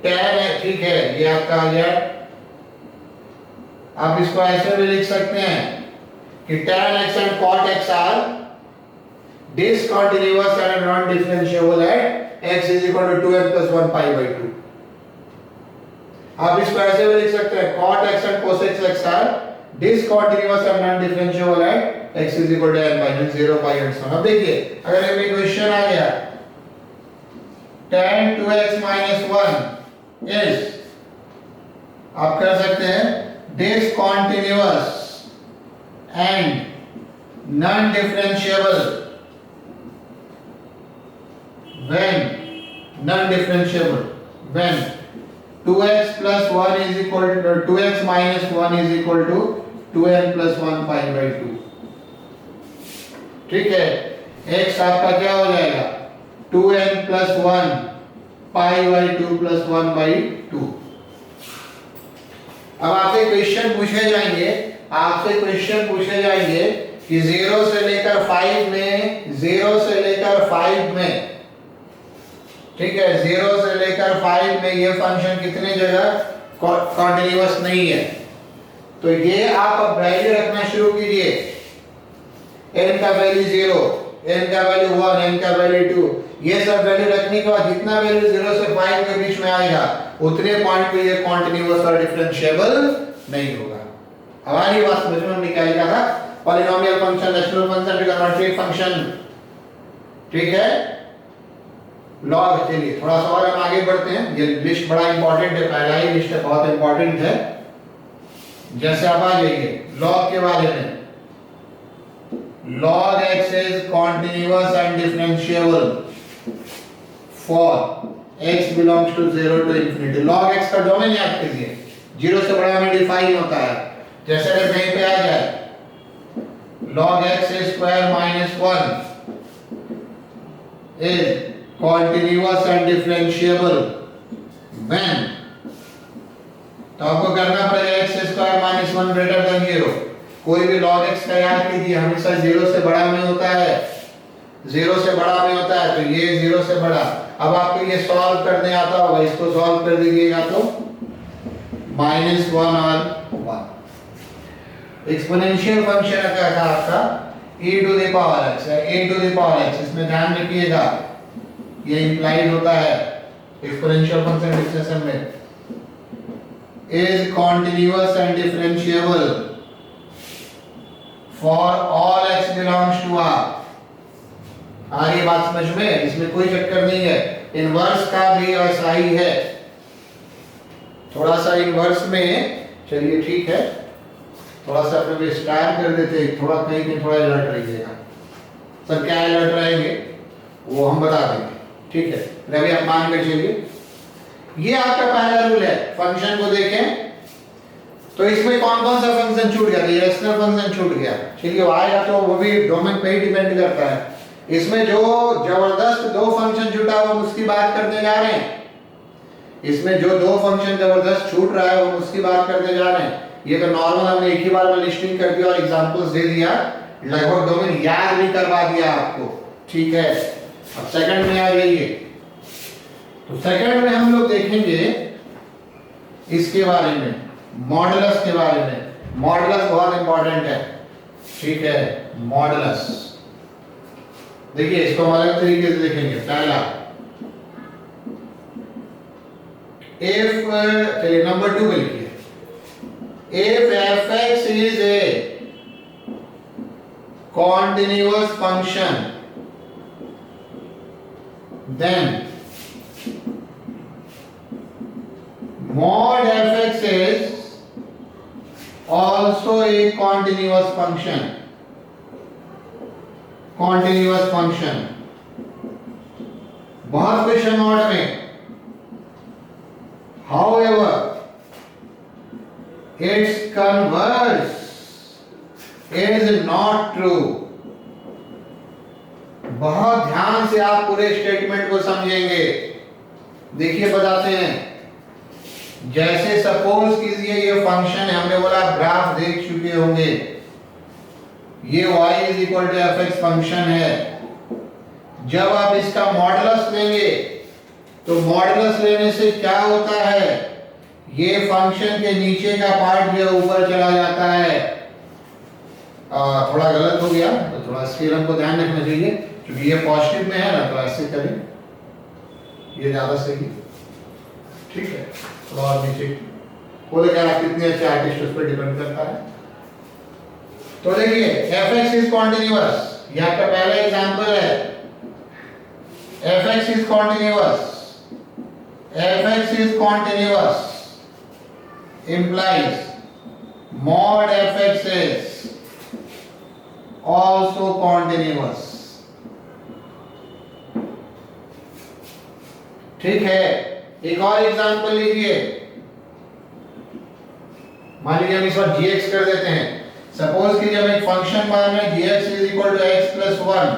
tan x, ठीक है, ये आपका आ गया। आप इसको ऐसे भी लिख सकते हैं कि tan x and cot x are discontinuous and non-differentiable at x is equal to 2n plus 1 pi by 2। आप इसको ऐसे भी लिख सकते हैं cot x and cosec x are discontinuous and non-differentiable at x is equal to n minus 0 pi and so on। अब देखिए अगर एक इक्वेशन आ गया tan 2x minus 1 is, आप कर सकते हैं discontinuous and non-differentiable when 2x plus 1 is equal to 2x minus 1 is equal to 2n plus 1 pi by 2। ठीक है, x आपका क्या हो जाएगा 2n plus 1 pi by 2 plus 1 by 2। अब आपसे क्वेश्चन पूछे जाएंगे कि 0 से लेकर 5 में, ठीक है, 0 से लेकर 5 में ये फंक्शन कितने जगह कॉन्टिन्यूअस नहीं है। तो ये आप अब वैल्यू रखना शुरू कीजिए, n का वैल्यू 0, n का वैल्यू 1, n का वैल्यू 2, ये सब वैल्यू रखने के बाद जितना वैल्यू 0 से 5 के बीच में आएगा उतने पॉइंट पे ये कॉन्टिन्यूअस और डिफरेंशिएबल नहीं होगा। हमारी बात समझ में हमने क्या लिखा था, polynomial function, rational function, trigonometric function, ठीक है। लॉग, चलिए थोड़ा सा और हम आगे बढ़ते हैं, ये लिस्ट बड़ा इंपॉर्टेंट है, पहला ही लिस्ट है, बहुत इंपॉर्टेंट है। जैसे आप आ जाइए लॉग के बारे में, log x is continuous and differentiable for x belongs to 0 to infinity। log x का डोमेन याद कीजिए, 0 से बड़ा में डिफाइन होता है, जैसे अगर कहीं पे आ जाए log x square minus 1 is continuous and differentiable when, तो आपको करना पड़ेगा x square minus 1 greater than 0। कोई भी log x का याद कीजिए हमेशा 0 से बड़ा में होता है, 0 से बड़ा में होता है, तो ये 0 से बड़ा। अब आपको ये सॉल्व करने आता होगा, इसको सॉल्व कर दीजिएगा तो -1 और 1। एक्सपोनेंशियल फंक्शन क्या था आपका e to the power x है, a to the power x। इसमें ध्यान रखिएगा ये इंप्लाइड होता है एक्सपोनेंशियल फंक्शन डिफरेंशियल में is continuous and differentiable for all x belongs to r। आ रही बात समझ में? इसमें कोई चक्कर नहीं है। इनवर्स का भी ऐसा ही है, थोड़ा सा इनवर्स में चलिए ठीक है, थोड़ा सा अपने विस्तार कर देते हैं, थोड़ा कहीं पे थोड़ा अलर्ट रहिएगा। सर क्या अलर्ट रहेंगे वो हम बता देंगे, ठीक है। रवि आप मान कर चलिए ये आपका पहला रूल है। फंक्शन को देखें तो इसमें कौन कौन सा फंक्शन छूट गया? ये रेशनल फंक्शन छूट गया, चलिए वो आएगा तो वो भी डोमेन पे ही डिपेंड करता है। इसमें जो जबरदस्त दो फंक्शन छूटा हुआ हम उसकी बात करने जा रहे हैं। इसमें जो दो फंक्शन जबरदस्त छूट रहा है हम उसकी बात करने जा रहे हैं। ये तो नॉर्मल हमने एक ही बार में लिस्टिंग कर दिया और एग्जांपल्स दे दिया, लगभग डोमेन याद भी करवा दिया आपको, ठीक है। अब सेकंड में आ जाइए, तो सेकंड में हम लोग देखेंगे इसके बारे में, मॉडुलस के बारे में। मॉडुलस बहुत इंपॉर्टेंट है, ठीक है। मॉडुलस देखिए इसको हम अलग तरीके से देखेंगे। पहला इफ, चलिए नंबर 2 पे लिखिए, if fx is a continuous function then mod fx is also a continuous function। continuous function बहुत क्वेश्चन नोट में, however its converse is not true। बहुत ध्यान से आप पूरे स्टेटमेंट को समझेंगे। देखिए बताते हैं, जैसे सपोज कीजिए ये फंक्शन है, हमने बोला ग्राफ देख चुके होंगे, ये y is equal to f x function है। जब आप इसका मॉडुलस लेंगे तो मॉडुलस लेने से क्या होता है, ये फंक्शन के नीचे का पार्ट जो ऊपर चला जाता है। थोड़ा गलत हो गया तो थोड़ा स्केल हमको ध्यान रखना चाहिए, क्योंकि ये पॉजिटिव में है ना, तो ऐसे करें, ये ज्यादा सही, ठीक है। थोड़ा और नीचे बोले क्या, आप कितने अच्छे आर्टिस्ट उस पर डिपेंड करता है। तो देखिए fx इज कॉन्टिन्यूअस, ये आपका पहला एग्जांपल है। fx is continuous, fx is continuous implies mod fx is also continuous, ठीक है। एक और एग्जांपल लीजिए, मान लीजिए हम इस बार gx कर देते हैं। सपोज कि जब एक फंक्शन मान रहे हैं gx is equal to x plus 1,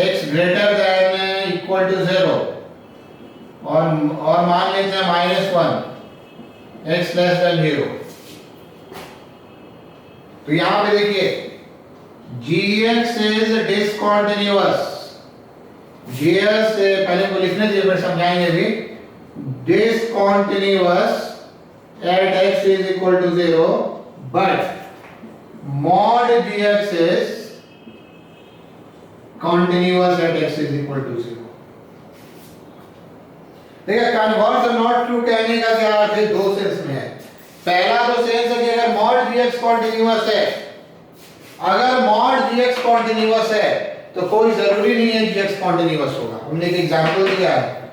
x greater than equal to 0 और मान लेते हैं -1, x लेस देन 0। तो यहां पे देखिए gx इज डिसकंटिन्यूअस। gx से पहले को लिखने दीजिए, फिर समझाएंगे भी। Discontinuous at x is equal to 0 but mod gx is continuous at x is equal to 0। देखिए कन्वर्स और नॉट ट्रू कहने का क्या अर्थ है, दो सेंस में है। पहला तो सेंस है कि अगर mod gx कॉन्टिन्यूअस है, अगर mod gx कॉन्टिन्यूअस है तो कोई जरूरी नहीं है gx कॉन्टिन्यूअस होगा। हमने एक एग्जांपल दिया है,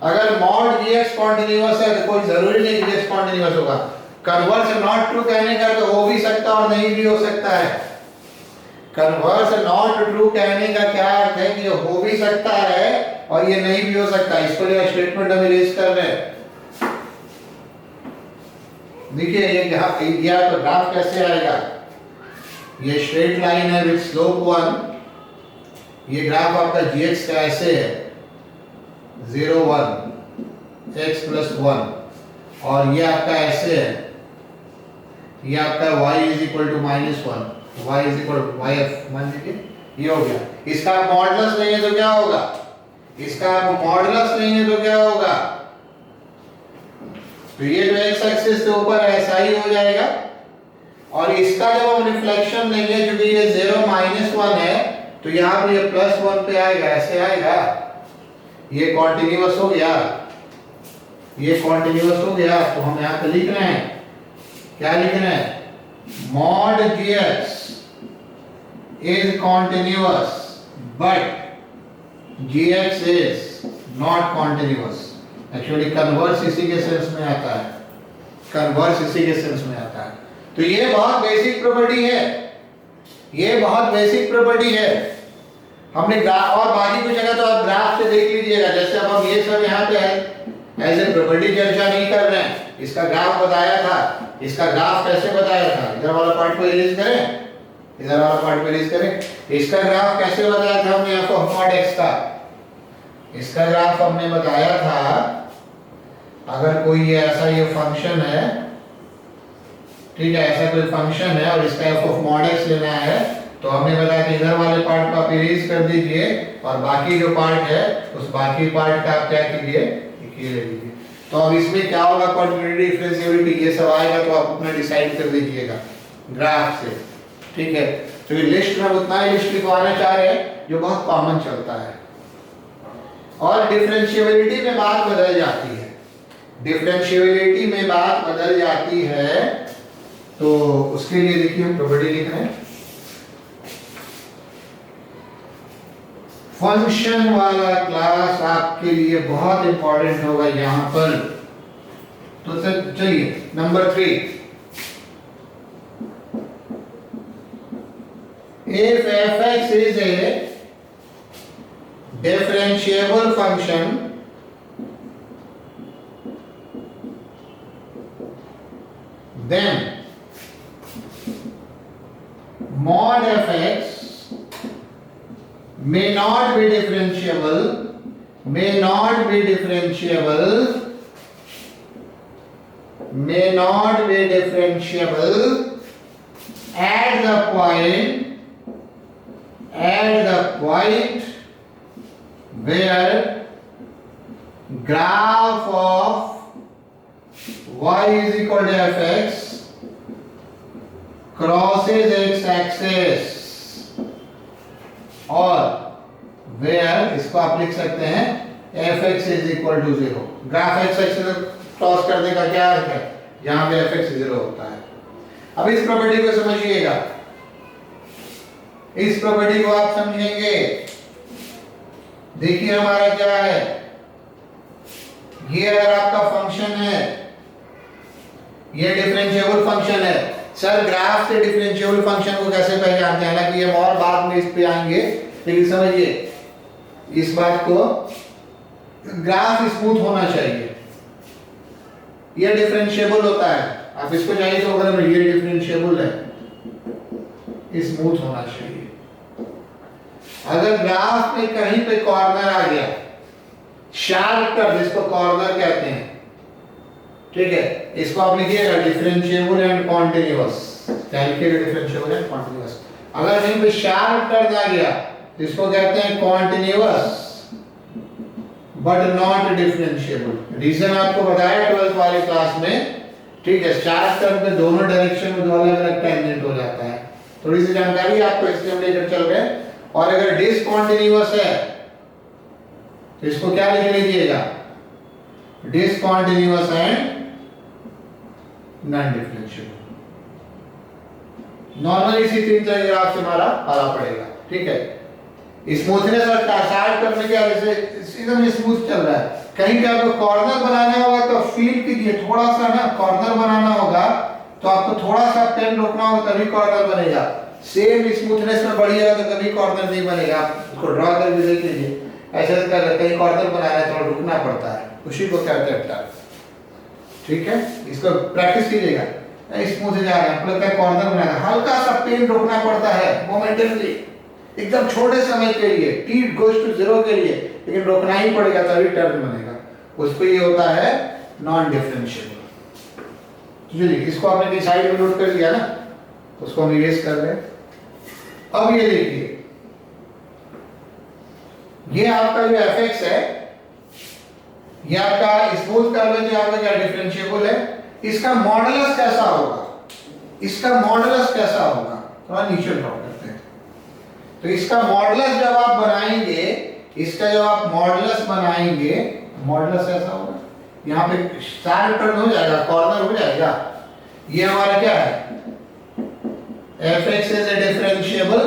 अगर mod gx कॉन्टिन्यूअस है तो कोई जरूरी नहीं gx कॉन्टिन्यूअस होगा। कन्वर्स नॉट ट्रू कहने का तो हो भी सकता और नहीं भी हो सकता है। कन्वर्स नॉट ट्रू कहने का क्या अर्थ है कि ये हो भी सकता है और ये नहीं भी हो सकता। इसको लिए स्टेटमेंट हम इरेज कर रहे हैं। देखिए ये आपका ग्राफ कैसे आएगा, ये स्ट्रेट लाइन है विद स्लोप 1, ये ग्राफ आपका gx का ऐसे है 0 1 x प्लस 1, और ये आपका ऐसे है, ये आपका y is equal to minus 1, y is equal to yf मान लीजिए, ये हो गया। इसका आप मॉडुलस नहीं है तो क्या होगा, इसका आप मॉडुलस नहीं है तो क्या होगा, तो ये जो x एक्सिस के ऊपर ऐसा ही हो जाएगा, और इसका जब हम रिफ्लेक्शन लेंगे क्योंकि ये 0 माइनस 1 है तो यहाँ पे ये प्लस 1 पे आएगा, ऐसे आएगा, ये कॉन्टिन्यूअस हो गया, ये कॉन्टिन्यूअस हो गया। तो हम यहाँ पे लिख रहे हैं, क्या लिख रहे हैं, mod gx is continuous but gx is not continuous। Actually converse इसी के सेंस में आता है, कन्वर्स इसी के सेंस में आता है। तो ये बहुत बेसिक प्रॉपर्टी है, ये बहुत बेसिक प्रॉपर्टी है। हमने ग्राफ और बाकी कुछ जगह तो आप ग्राफ से देख लीजिएगा, जैसे अब हम ये सब यहाँ पे है ऐसे प्रॉपर्टी चर्चा नहीं कर रहे हैं, इसका ग्राफ बताया था, इसका ग्राफ कैसे बताया था, इधर वाला पार्ट को इरेज करें, इधर वाला पार्ट को इरेज करें, इसका ग्राफ कैसे बताया था हमने f ऑफ मॉड x का, इसका ग्राफ हमने बताया था अगर कोई ये ऐसा ये फंक्शन है, ठीक है, ऐसा कोई फंक्शन है और इसका f ऑफ मॉड x लेना है, तो हमने बताया कि इधर वाले पार्ट को आप इरेज कर दीजिए और बाकी जो पार्ट है उस बाकी पार्ट का आप क्या कीजिए, ये ले लीजिए। तो अब इसमें क्या होगा, क्वाड्रेटिक डिफरेंशिएबिलिटी ये सब आएगा तो आप अपना डिसाइड कर दीजिएगा ग्राफ से, ठीक है। तो ये लिस्ट में उतना ही लिस्ट लिखवाना चाह रहे हैं जो बहुत कॉमन चलता है, और डिफरेंशिएबिलिटी में बात बदल जाती है, डिफरेंशिएबिलिटी में बात बदल जाती है, तो उसके लिए देखिए हम प्रॉपर्टी लिख रहे हैं, फंक्शन वाला क्लास आपके लिए बहुत इंपॉर्टेंट होगा यहां पर। तो चलिए number 3, if fx is a differentiable function then mod fx may not be differentiable, may not be differentiable, may not be differentiable at the point where graph of y is equal to fx crosses x axis, और where इसको आप लिख सकते हैं fx is equal to 0। Graph x axis cross करने का क्या अर्थ है, जहां पे fx 0 होता है। अब इस प्रॉपर्टी को समझिएगा, इस प्रॉपर्टी को आप समझेंगे, देखिए हमारा क्या है, ये अगर आपका फंक्शन है, ये डिफरेंशिएबल फंक्शन है। सर ग्राफ से डिफरेंशिएबल फंक्शन को कैसे पहचानते हैं, हालांकि ये और बाद में इस पे आएंगे, लेकिन समझिए इस बात को, ग्राफ स्मूथ होना चाहिए, ये डिफरेंशिएबल होता है, आप इसको चाहिए तो अगर ये डिफरेंशिएबल है, स्मूथ होना चाहिए। अगर ग्राफ में कहीं पे कॉर्नर आ गया, शार्प कर जिसको कॉर्नर कहते हैं, ठीक है, इसको आप लिखिएगा differentiable and continuous, calculate differentiable and continuous. अगर कहीं पे शार्प टर्न आ गया इसको कहते हैं continuous but not differentiable. Reason आपको बताया 12th वाली क्लास में, ठीक है, शार्प टर्न पे दोनों डायरेक्शन में दो अलग अलग टेंजेंट हो जाता है, थोड़ी सी जानकारी आपको इसलिए हम लेकर चल रहे हैं। और अगर डिसकंटीन्यूअस है तो इसको क्या लिख लीजिएगा, discontinuous and non differentiable. Normally इसी 3 तरह के ग्राफ से हमारा पाला पड़ेगा, ठीक है। स्मूथनेस और शार्प करने के वजह से एकदम स्मूथ चल रहा है। कहीं पे आपको कॉर्नर बनाना होगा तो फील कीजिए, थोड़ा सा ना कॉर्नर बनाना होगा तो आपको थोड़ा सा पेन रोकना होगा तभी कॉर्नर बनेगा। सेम स्मूथनेस में बढ़िएगा तो कभी कॉर्नर नहीं बनेगा। आप इसको ड्रॉ करके देख लीजिए, ऐसे कर कहीं कॉर्नर बनाना है तो रुकना पड़ता है, उसी को कहते हैं टर्न, ठीक है, इसको प्रैक्टिस कीजिएगा। स्मूथ जा रहा है, लगता है कॉर्नर बना है, हल्का सा पेन रोकना पड़ता है मोमेंटली, एकदम छोटे समय के लिए, t goes to 0 के लिए, लेकिन रोकना ही पड़ेगा तभी टर्न बनेगा। उसको ये होता है नॉन डिफरेंशिएबल। चलिए इसको आपने कहीं साइड में नोट कर लिया ना, उसको हम इरेज कर लें। अब ये देखिए, ये आपका जो fx है, ये आपका स्मूथ कर्व है, जो आपका क्या डिफरेंशिएबल है, इसका मॉडुलस कैसा होगा, इसका मॉडुलस कैसा होगा, थोड़ा नीचे ड्रॉ करते हैं। तो इसका मॉडुलस जब आप बनाएंगे, इसका जब आप मॉडुलस बनाएंगे, मॉडुलस ऐसा होगा, यहाँ पे शार्प टर्न हो जाएगा, कॉर्नर हो जाएगा। ये हमारा क्या है, fx इज ए डिफरेंशिएबल,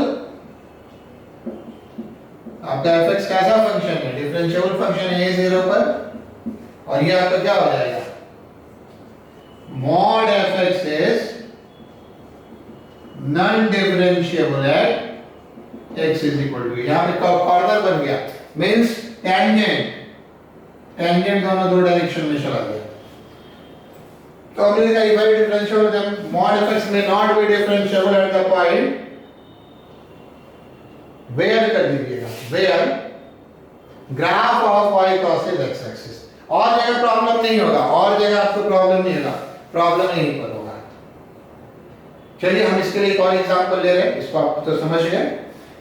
आपका fx कैसा फंक्शन है, डिफरेंशिएबल फंक्शन है a0 पर, और ये आपका क्या हो जाएगा, mod fx is non differentiable at x is equal to, यहाँ पे कॉर्नर बन गया, मींस टेंजेंट, टेंजेंट दोनों दो डायरेक्शन में चला गया। तो हमने लिखा if I differentiable then mod fx may not be differentiable at the point where, कर दीजिएगा, where graph of y crosses x axis। और जगह प्रॉब्लम नहीं होगा, और जगह आपको प्रॉब्लम नहीं होगा, प्रॉब्लम यहीं पर होगा। चलिए हम इसके लिए एक और एग्जांपल ले रहे हैं, इसको आप तो समझ गए,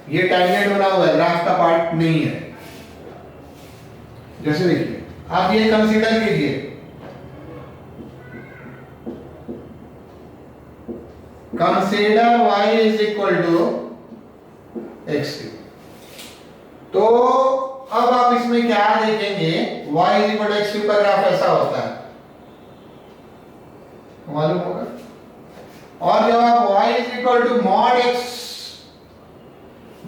ये टैंजेंट बना हुआ है, ग्राफ का पार्ट नहीं है। जैसे देखिए, आप ये कंसीडर कीजिए, consider y is equal to x3। तो अब आप इसमें क्या देखेंगे, y is equal to x3 का ग्राफ ऐसा होता है, मालूम होगा। और जब आप y is equal to mod x,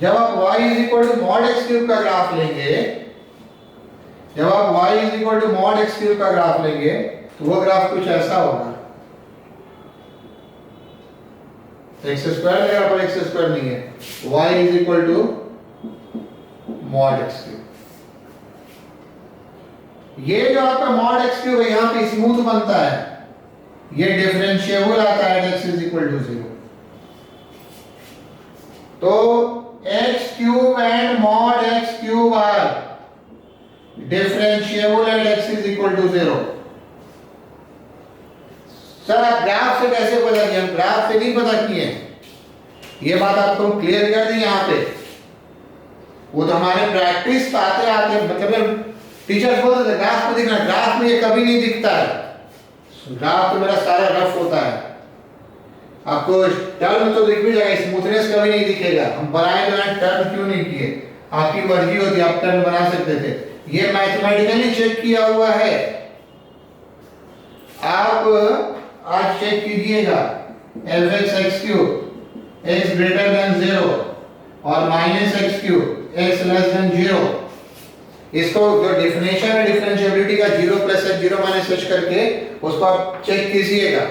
जब आप y is equal to mod x3 का ग्राफ लेंगे, जब आप y is equal to mod x3 का ग्राफ लेंगे, तो वो ग्राफ कुछ ऐसा होगा, x स्क्वायर जगह पर x स्क्वायर नहीं है, y is equal to mod x3। ये जो आपका मॉड x3 है, यहां पे स्मूथ बनता है, ये डिफरेंशिएबल आता है x इज इक्वल टू 0। तो x cube and mod x cube are differentiable and x is equal to 0। Sir आप ग्राफ से कैसे पता किए, हम ग्राफ से नहीं पता किए, ये बात आपको क्लियर कर दी यहाँ पे। वो तो हमारे प्रैक्टिस आते आते, मतलब टीचर बोलते थे ग्राफ में दिखना, ग्राफ में ये कभी नहीं दिखता है, ग्राफ तो मेरा सारा रफ होता है, आपको टर्न तो दिख भी जाएगा, स्मूथनेस कभी नहीं दिखेगा। हम बनाए तो टर्न क्यों नहीं किए, आपकी मर्जी होती, आप टर्न बना सकते थे, ये मैथमेटिकली चेक किया हुआ है। आप आज चेक कीजिएगा, fx x cube x greater then 0 और minus x cube x less than 0, इसको जो डेफिनेशन है डिफरेंशिएबिलिटी का 0 प्लस h 0 माइनस h करके उसको आप चेक कीजिएगा,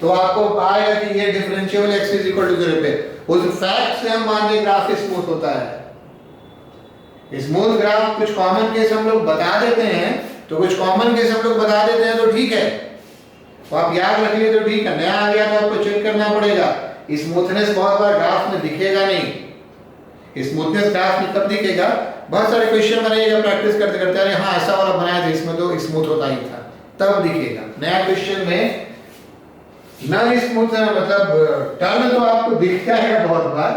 तो आपको आएगा कि ये differentiable x is equal to 0 पे। उस फैक्ट से हम मान लें ग्राफ स्मूथ होता है। स्मूथ ग्राफ कुछ कॉमन केस हम लोग बता देते हैं, तो कुछ कॉमन केस हम लोग बता देते हैं तो ठीक है, तो आप याद रखिए तो ठीक है। नया आ गया तो आपको चेक करना पड़ेगा। स्मूथनेस बहुत बार ग्राफ में दिखेगा नहीं, स्मूथनेस ग्राफ में कब दिखेगा, बहुत सारे क्वेश्चन बनाइएगा प्रैक्टिस करते करते, अरे हाँ ऐसा वाला बनाया था इसमें तो स्मूथ होता ही था, तब दिखेगा। नया क्वेश्चन में ना स्मूथ मतलब टर्न तो आपको दिखता है बहुत बार,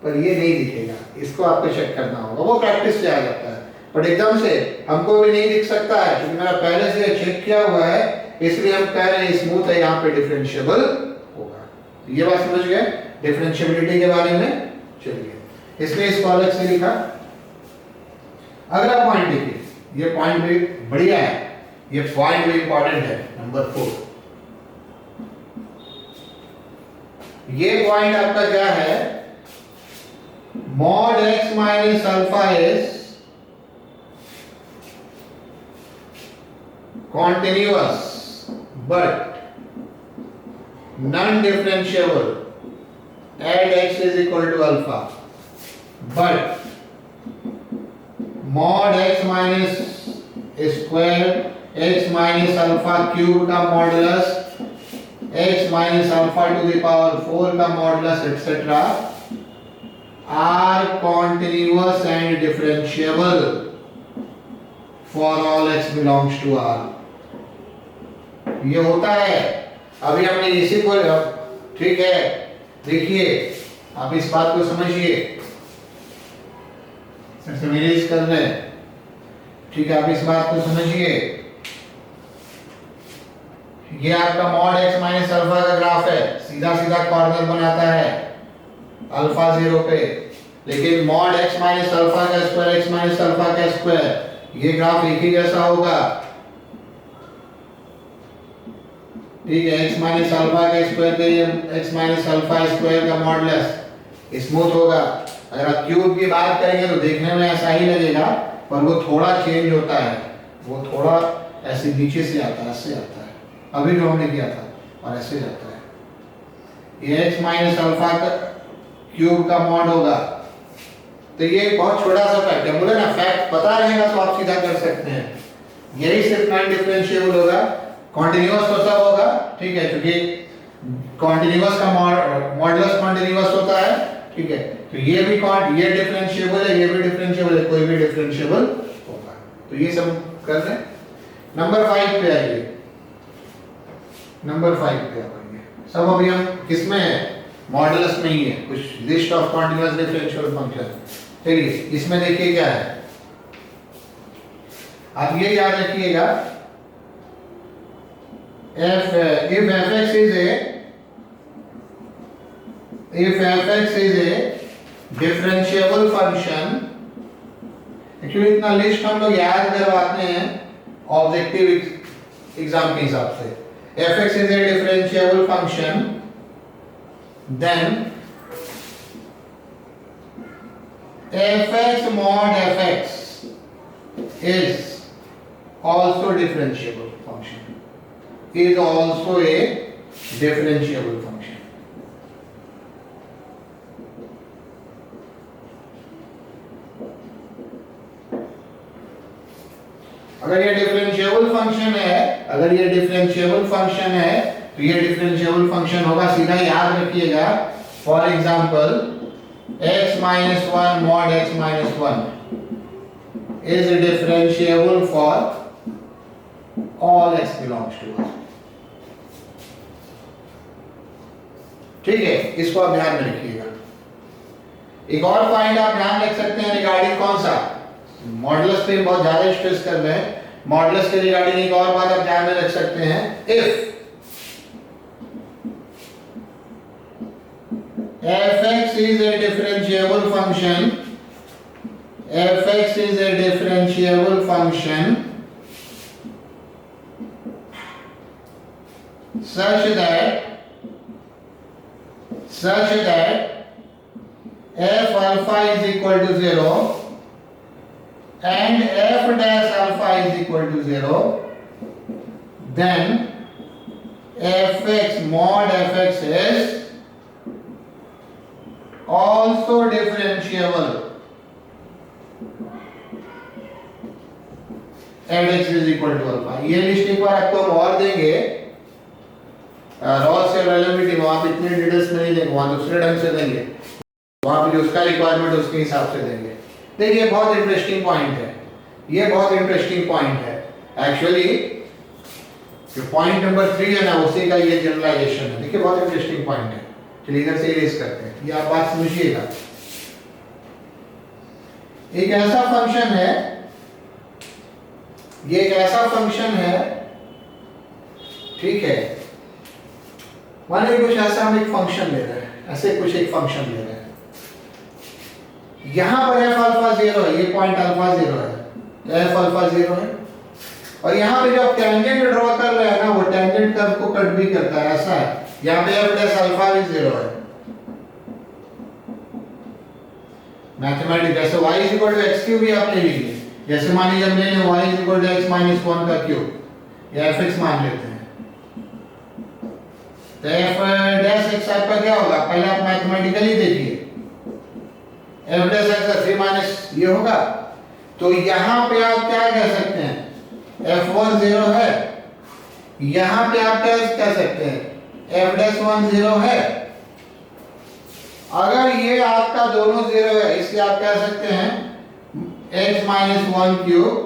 पर ये नहीं दिखेगा, इसको आपको चेक करना होगा, वो प्रैक्टिस से आ जाता है। पर एकदम से हमको भी नहीं दिख सकता है क्योंकि मेरा पहले से चेक किया हुआ है, इसलिए हम कह रहे हैं स्मूथ है, यहाँ पे डिफरेंशिएबल होगा। ये बात समझ गए डिफरेंशिएबिलिटी के बारे में। चलिए इसलिए इसको अलग से लिखा। अगला पॉइंट देखिए, ये पॉइंट भी बढ़िया है, ये पॉइंट भी इंपॉर्टेंट है, नंबर 4। ये पॉइंट आपका क्या है, mod x minus alpha is continuous but non-differentiable at x is equal to alpha, but mod x minus square x minus alpha cube का modulus, x minus alpha to the power 4 का modulus etcetera are continuous and differentiable for all x belongs to r। ये होता है। अभी हमने इसी को, ठीक है, देखिए आप इस बात को समझिए, समराइज कर रहे हैं, ठीक है, आप इस बात को समझिए। ये आपका मॉड x माइनस अल्फा का ग्राफ है, सीधा सीधा कॉर्नर बनाता है अल्फा 0 पे, लेकिन मॉड x माइनस अल्फा का स्क्वायर, x माइनस अल्फा का स्क्वायर, ये ग्राफ एक ही जैसा होगा, ठीक है। x माइनस अल्फा का स्क्वायर पे x माइनस अल्फा स्क्वायर का मॉडुलस स्मूथ होगा। अगर आप क्यूब की बात करेंगे तो देखने में ऐसा ही लगेगा, पर वो थोड़ा चेंज होता है, वो थोड़ा ऐसे नीचे से आता है, ऐसे आता है, अभी जो हमने किया था, और ऐसे जाता है। ये x माइनस अल्फा का क्यूब का मॉड होगा। तो ये बहुत छोटा सा फैक्ट है, बोले ना फैक्ट पता रहेगा तो आप सीधा कर सकते हैं। यही सिर्फ नॉन डिफरेंशिएबल होगा, कॉन्टिन्यूअस तो सब होगा, ठीक है, क्योंकि कॉन्टिन्यूअस का मॉडुलस कॉन्टिन्यूअस होता है, ठीक है। तो ये भी ये डिफरेंशिएबल है, ये भी डिफरेंशिएबल है, कोई भी डिफरेंशिएबल होगा। तो ये सब कर रहे हैं। नंबर 5 पे आइए, नंबर 5 पे आइए। सब अभी हम किसमें है? मॉडुलस में ही है, कुछ list of continuous differential function. चलिए इसमें देखिए क्या है, आप ये याद रखिएगा, if fx is a differentiable function, actually इतना लिस्ट हम लोग याद करवाते हैं ऑब्जेक्टिव एग्जाम के हिसाब से। fx is a differentiable function, then fx mod fx is also differentiable function, is also a differentiable function. अगर ये डिफरेंशिएबल फंक्शन है, अगर ये डिफरेंशिएबल फंक्शन है, तो ये डिफरेंशिएबल फंक्शन होगा, सीधा याद रखिएगा। For example x minus 1 mod x minus 1 is differentiable for all x belongs to us, ठीक है, इसको आप ध्यान में रखिएगा। एक और पॉइंट आप ध्यान रख सकते हैं रिगार्डिंग कौन सा, मॉडुलस पे बहुत ज्यादा स्ट्रेस कर रहे हैं, मॉडुलस के रिगार्डिंग एक और बात आप ध्यान में रख सकते हैं, if fx is a differentiable function, fx is a differentiable function such that f alpha is equal to 0 and f dash alpha is equal to 0, then fx mod fx is also differentiable and x is equal to alpha। ये लिस्ट एक बार आपको हम और देंगे, रॉस या रिलेटिविटी वहां पे इतने डिटेल्स में नहीं देंगे, वहां दूसरे ढंग से देंगे, वहां पे जो उसका रिक्वायरमेंट उसके हिसाब से देंगे। देखिए बहुत इंटरेस्टिंग पॉइंट है, ये बहुत इंटरेस्टिंग पॉइंट है। एक्चुअली जो पॉइंट नंबर 3 है ना, उसी का ये जनरलाइजेशन है। देखिए बहुत इंटरेस्टिंग पॉइंट है। चलिए इधर से इरेज करते हैं, ये आप बात समझिएगा। एक ऐसा फंक्शन है, ये एक ऐसा फंक्शन है, ठीक है, मानिए कुछ ऐसा हम एक फंक्शन ले रहे हैं, ऐसे कुछ एक फंक्शन ले रहे हैं, यहां पर f अल्फा 0 है, ये पॉइंट अल्फा 0 है, तो f अल्फा 0 है, और यहां पे जो आप टेंजेंट ड्रॉ कर रहे हैं ना, वो टेंजेंट कर्व को कट भी करता है, ऐसा है। यहां पे f डैश अल्फा भी 0 है। मैथमेटिक्स जैसे y is equal to x cube भी आप ले लीजिए, जैसे मान लीजिए हमने y is equal to x minus 1 का क्यूब या fx मान लेते हैं, तो f डैश x आपका क्या होगा, पहले आप मैथमेटिकली देखिए, f डैश x का 3 माइनस ये होगा। तो यहां पे आप क्या कह सकते हैं, f1 0 है, यहां पे आप क्या कह सकते हैं f'1 0 है। अगर ये आपका दोनों 0 है, इसलिए आप कह सकते हैं x minus 1 cube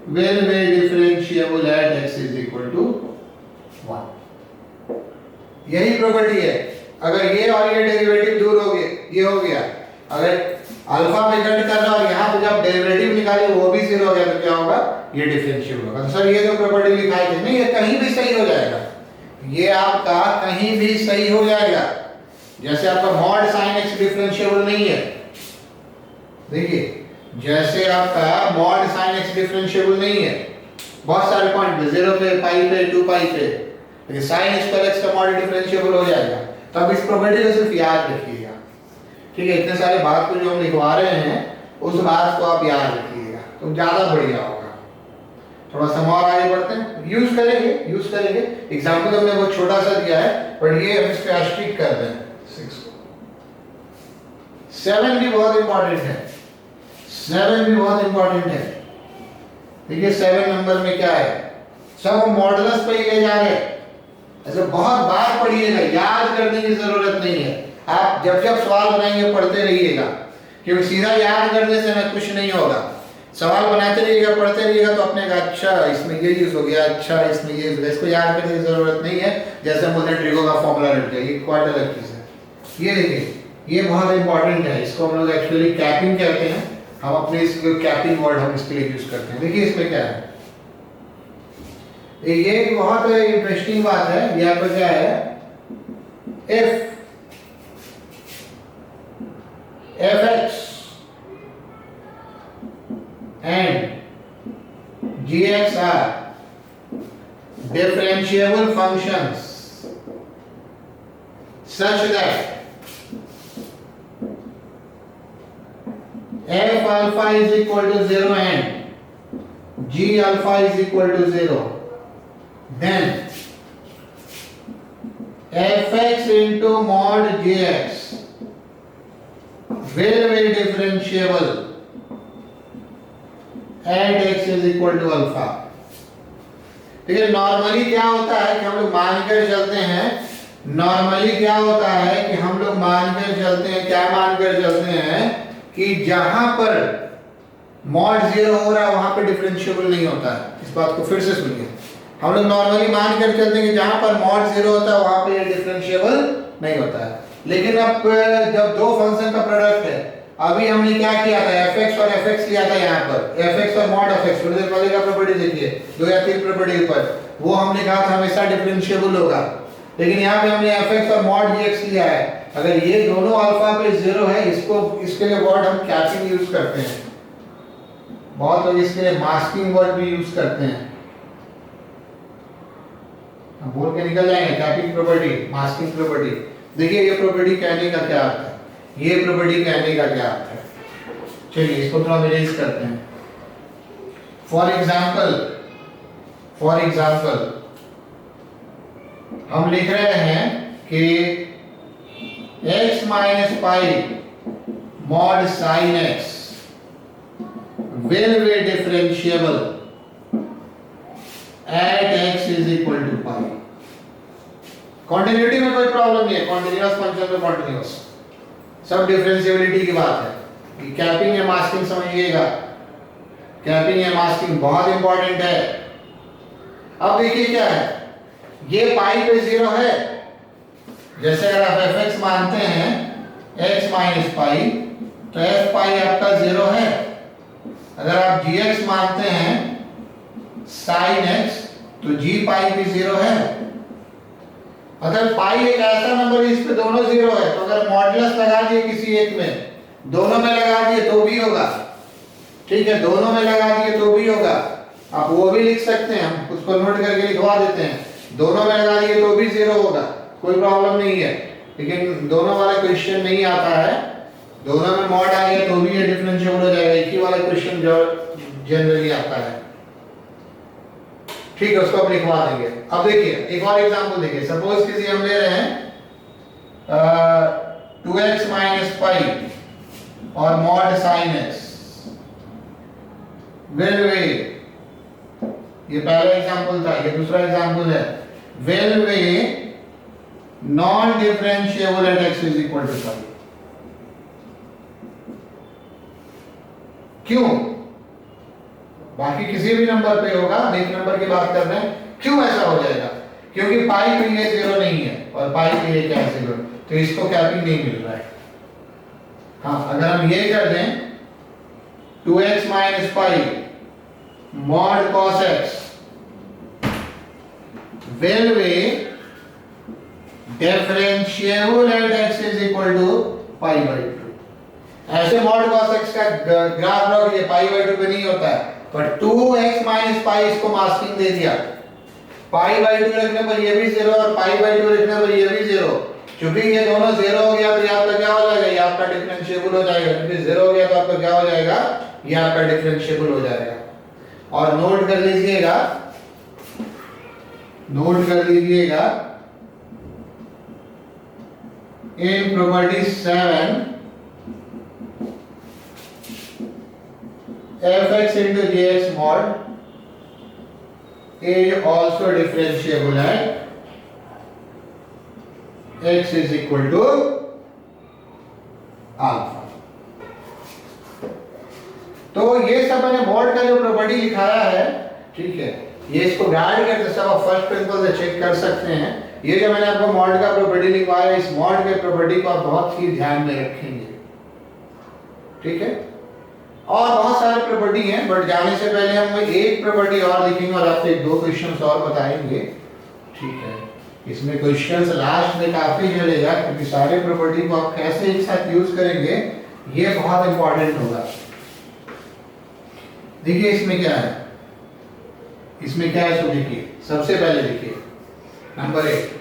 will be differentiable at x is equal to 1। यही प्रॉपर्टी है। अगर ये और ये डेरिवेटिव दूर हो गए, ये हो गया, अगर अल्फा में कट कर रहा और यहाँ पे जब डेरिवेटिव निकाले वो भी 0 हो गया तो क्या होगा, ये डिफरेंशिएबल होगा। तो सर ये जो प्रॉपर्टी लिखाई थी नहीं, ये कहीं भी सही हो जाएगा, ये आपका कहीं भी सही हो जाएगा। जैसे आपका मॉड साइन एक्स डिफरेंशिएबल नहीं है, देखिए जैसे आपका मॉड साइन एक्स डिफरेंशिएबल नहीं है, बहुत सारे पॉइंट पे 0 पे, पाई पे, 2 पाई पे, लेकिन साइन एक्स पर एक्स का मॉड डिफरेंशिएबल हो जाएगा। तो अब इस प्रॉपर्टी को सिर्फ याद रखिएगा, ठीक है। इतने सारे बात को जो हम लिखवा रहे हैं उस बात को आप याद रखिएगा तो ज्यादा बढ़िया होगा। थोड़ा सा और आगे बढ़ते हैं, यूज करेंगे। एग्जांपल हमने बहुत छोटा सा दिया है, पर ये हम इसको एस्ट्रिक कर दें 6 को। 7 भी बहुत इंपॉर्टेंट है, 7 भी बहुत इंपॉर्टेंट है। देखिए 7 नंबर में क्या है, सब हम मॉडुलस पे ही ले जा रहे हैं। ऐसे बहुत बार पढ़िएगा, याद करने की जरूरत नहीं है। आप जब जब सवाल बनाएंगे पढ़ते रहिएगा, क्योंकि सीधा याद करने से ना कुछ नहीं होगा। सवाल बनाते रहिएगा, पढ़ते रहिएगा तो अपने का अच्छा इसमें ये यूज हो गया, अच्छा इसमें ये यूज हो गया, इसको याद करने की जरूरत नहीं है। जैसे हम बोलते हैं ट्रिगो का फॉर्मूला रट गया, ये क्वाइट अलग चीज है। ये देखिए ये बहुत इंपॉर्टेंट है, इसको हम लोग एक्चुअली कैपिंग कहते हैं। हम अपने इसको कैपिंग वर्ड हम इसके लिए यूज करते हैं। देखिए इसमें क्या है, ये एक बहुत इंटरेस्टिंग बात है। यहाँ पर क्या है, if fx and gx are differentiable functions such that f alpha is equal to 0 and g alpha is equal to 0, then fx into mod gx will be differentiable at x is equal to alpha। ठीक है, नॉर्मली क्या होता है कि हम लोग मानकर चलते हैं, नॉर्मली क्या होता है कि हम लोग मानकर चलते हैं, क्या मानकर चलते हैं कि जहां पर मॉड 0 हो रहा है वहां पे डिफरेंशिएबल नहीं होता है। इस बात को फिर से सुनिए, हम लोग नॉर्मली मानकर चलते हैं कि जहां पर मॉड 0 होता है वहां पे डिफरेंशिएबल नहीं होता है। लेकिन अब जब दो फंक्शन का प्रोडक्ट है, अभी हमने क्या किया था, fx और fx लिया था यहाँ पर, fx और mod of x, थोड़ी देर पहले का प्रॉपर्टी देखिए, 2 या 3 प्रॉपर्टी ऊपर, वो हमने कहा था हमेशा डिफरेंशिएबल होगा। लेकिन यहाँ पे हमने fx और mod gx लिया है, अगर ये दोनों अल्फा पे 0 है, इसको इसके लिए वर्ड हम कैपिंग यूज करते हैं। बहुत लोग इसके लिए मास्किंग वर्ड भी यूज करते हैं, हम बोल के निकल जाएंगे कैपिंग प्रॉपर्टी, मास्किंग प्रॉपर्टी। देखिए ये प्रॉपर्टी कहने का क्या अर्थ है, ये प्रॉपर्टी कहने का क्या अर्थ है, चलिए इसको थोड़ा विरेज करते हैं। फॉर एग्जाम्पल हम लिख रहे हैं कि x minus pi mod sin x will be differentiable at x is equal to pi। Continuity में कोई प्रॉब्लम नहीं है, कॉन्टिन्यूअस फंक्शन में कॉन्टिन्यूअस, सब डिफरेंशिएबिलिटी की बात है। कि कैपिंग या मास्किंग समझिएगा, कैपिंग या मास्किंग बहुत इंपॉर्टेंट है। अब देखिए क्या है, ये पाई पे 0 है, जैसे अगर आप fx मानते हैं x माइनस पाई तो f पाई आपका 0 है। अगर आप gx मानते हैं sin x तो g पाई भी 0 है। अगर पाई एक ऐसा नंबर है इस पे दोनों 0 है, तो अगर मॉडुलस लगा दिए किसी एक में, दोनों में लगा दिए तो भी होगा, ठीक है, दोनों में लगा दिए तो भी होगा। आप वो भी लिख सकते हैं, हम उसको नोट करके लिखवा देते हैं, दोनों में लगा दिए तो भी 0 होगा, कोई प्रॉब्लम नहीं है। लेकिन दोनों वाला क्वेश्चन नहीं आता है, दोनों में मॉड आ गया तो भी ये डिफरेंशिएबल हो जाएगा, एक ही वाला क्वेश्चन जो जनरली आता है, ठीक है, उसको हम लिखवा देंगे। अब देखिए एक और एग्जांपल देखिए, सपोज किसी हम ले रहे हैं 2x माइनस पाई और mod sine x, will weigh, ये पहला एग्जांपल था, ये दूसरा एग्जांपल है, will weigh non differentiable at x is equal to 5। क्यों? बाकी किसी भी नंबर पे होगा, हम एक नंबर की बात कर रहे हैं, क्यों ऐसा हो जाएगा? क्योंकि पाई पे ये जीरो नहीं है और पाई पे ये क्या जीरो, तो इसको कैपिंग नहीं मिल रहा है। हाँ, अगर हम ये कर दें 2x minus pi mod cos x will be differentiable at x is equal to pi by 2। ऐसे mod cos x का ग्राफ ड्रॉ कीजिए, pi by 2 पे नहीं होता है, पर 2x minus pi इसको मास्किंग दे दिया, pi by 2 लिखने पर ये भी जीरो और pi by 2 लिखने पर ये भी जीरो। क्योंकि ये दोनों जीरो हो गया तो ये आपका क्या हो जाएगा, ये आपका डिफरेंशिएबल हो जाएगा। क्योंकि जीरो हो गया तो आपका क्या हो जाएगा, ये आपका डिफरेंशिएबल हो जाएगा। और नोट कर लीजिएगा, नोट कर लीजिएगा, in property 7 fx into gx mod is also differentiable at x is equal to alpha। तो ये सब मैंने मॉड का जो प्रॉपर्टी लिखाया है, ठीक है, ये इसको गाइड करते सब आप फर्स्ट प्रिंसिपल से चेक कर सकते हैं। ये जो मैंने आपको मॉड का प्रॉपर्टी लिखवाया, इस मॉड के प्रॉपर्टी को आप बहुत ही ध्यान में रखेंगे, ठीक है। और बहुत सारे प्रॉपर्टी हैं, बट जाने से पहले हम एक प्रॉपर्टी और लिखेंगे और आपको एक दो क्वेश्चंस और बताएंगे, ठीक है। इसमें क्वेश्चंस लास्ट में काफी चलेगा, क्योंकि सारे प्रॉपर्टी को आप कैसे एक साथ यूज करेंगे ये बहुत इंपॉर्टेंट होगा। देखिए इसमें क्या है, इसमें क्या है, सो देखिए सबसे पहले देखिए number 1,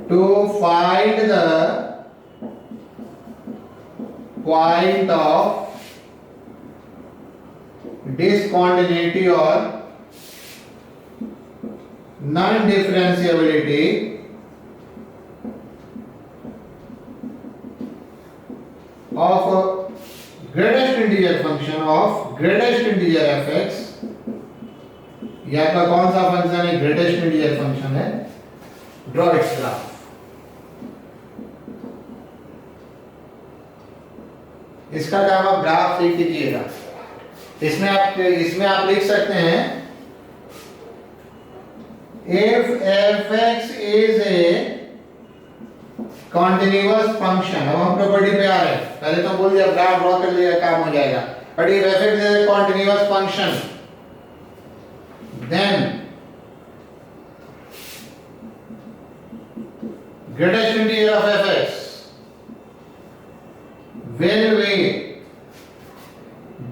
to find the point of discontinuity or non-differentiability of greatest integer function of greatest integer fx, ये आपका कौन सा फंक्शन है, ग्रेटेस्ट इंटीजर फंक्शन है, ड्रॉ इट्स ग्राफ। इसका काम आप ग्राफ लिख लीजिएगा। इसमें आप लिख सकते हैं if fx is a continuous function। अब हम प्रॉपर्टी पे आ रहे हैं, पहले तो बोल दिया ग्राफ ड्रॉ कर लिया काम हो जाएगा, but if fx is a continuous function then greatest integer of fx will be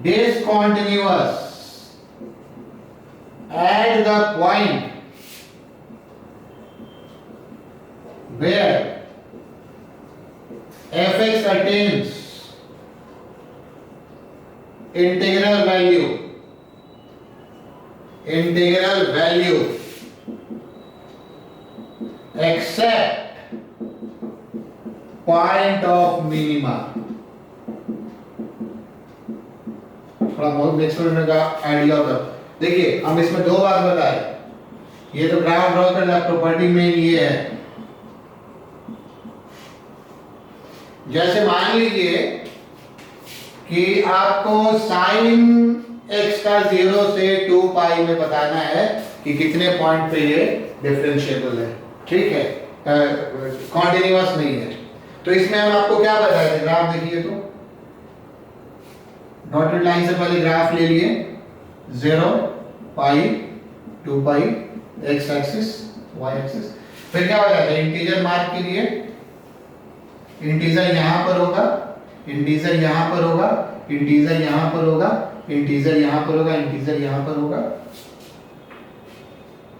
discontinuous at the point where fx attains integral value except point of minima। थोड़ा बहुत नेक्स्ट में का आइडिया होगा। देखिए हम इसमें दो बात बताए, ये तो ग्राफ ड्रॉ करना, प्रॉपर्टी में ये है। जैसे मान लीजिए कि आपको साइन x का 0 से 2 पाई में बताना है कि कितने पॉइंट पे ये डिफरेंशिएबल है, ठीक है, कॉन्टिन्यूअस नहीं है। तो इसमें हम आपको क्या बताए थे, ग्राफ देखिए तो डॉटेड लाइन से पहले ग्राफ ले लिए, 0 पाई 2 पाई x एक्सिस y एक्सिस, फिर क्या बताया था, इंटीजर मार्क कीजिए, इंटीजर यहां पर होगा, इंटीजर यहां पर होगा, इंटीजर यहां पर होगा, इंटीजर यहां पर होगा, इंटीजर यहां पर होगा।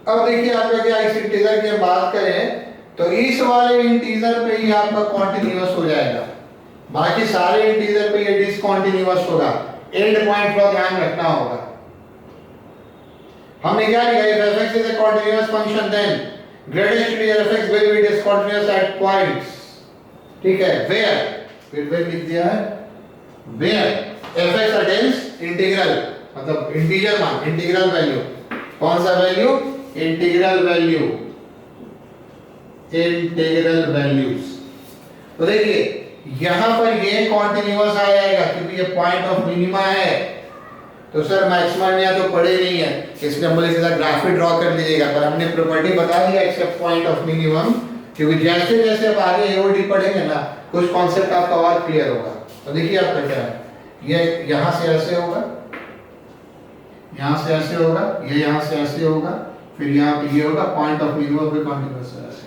अब देखिए आपका क्या, इस इंटीजर की बात करें तो इस वाले इंटीजर पे ही आपका कॉन्टिन्यूअस हो जाएगा, बाकी सारे इंटीजर पे ये डिसकंटीन्यूअस होगा। एंड पॉइंट का ध्यान रखना होगा। हमने क्या लिखा, if fx is a continuous function then greatest integer fx will be discontinuous at points, ठीक है, where फिर लिख दिया है वेयर fx अटेन्स इंटीग्रल, मतलब इंटीजर मान, इंटीग्रल वैल्यू, कौन सा value, integral value, integral values. तो देखिए यहां पर ये कॉन्टिन्यूअस आ जाएगा क्योंकि ये पॉइंट ऑफ मिनिमा है। तो सर मैक्सिमम या तो पढ़े नहीं है, इसलिए हम बोले सीधा ग्राफ ही ड्रॉ कर लीजिएगा, पर हमने प्रॉपर्टी बता दिया एक्सेप्ट पॉइंट ऑफ मिनिमम, क्योंकि जैसे जैसे आप आगे एओडी पढ़ेंगे ना कुछ कॉन्सेप्ट आपका और क्लियर होगा। तो देखिए आपका क्या है, ये यहां से ऐसे होगा, यहां से ऐसे होगा, ये यहां से ऐसे होगा, फिर यहां पे ये होगा, पॉइंट ऑफ मिनिमम पे कंटीन्यूअस ऐसे।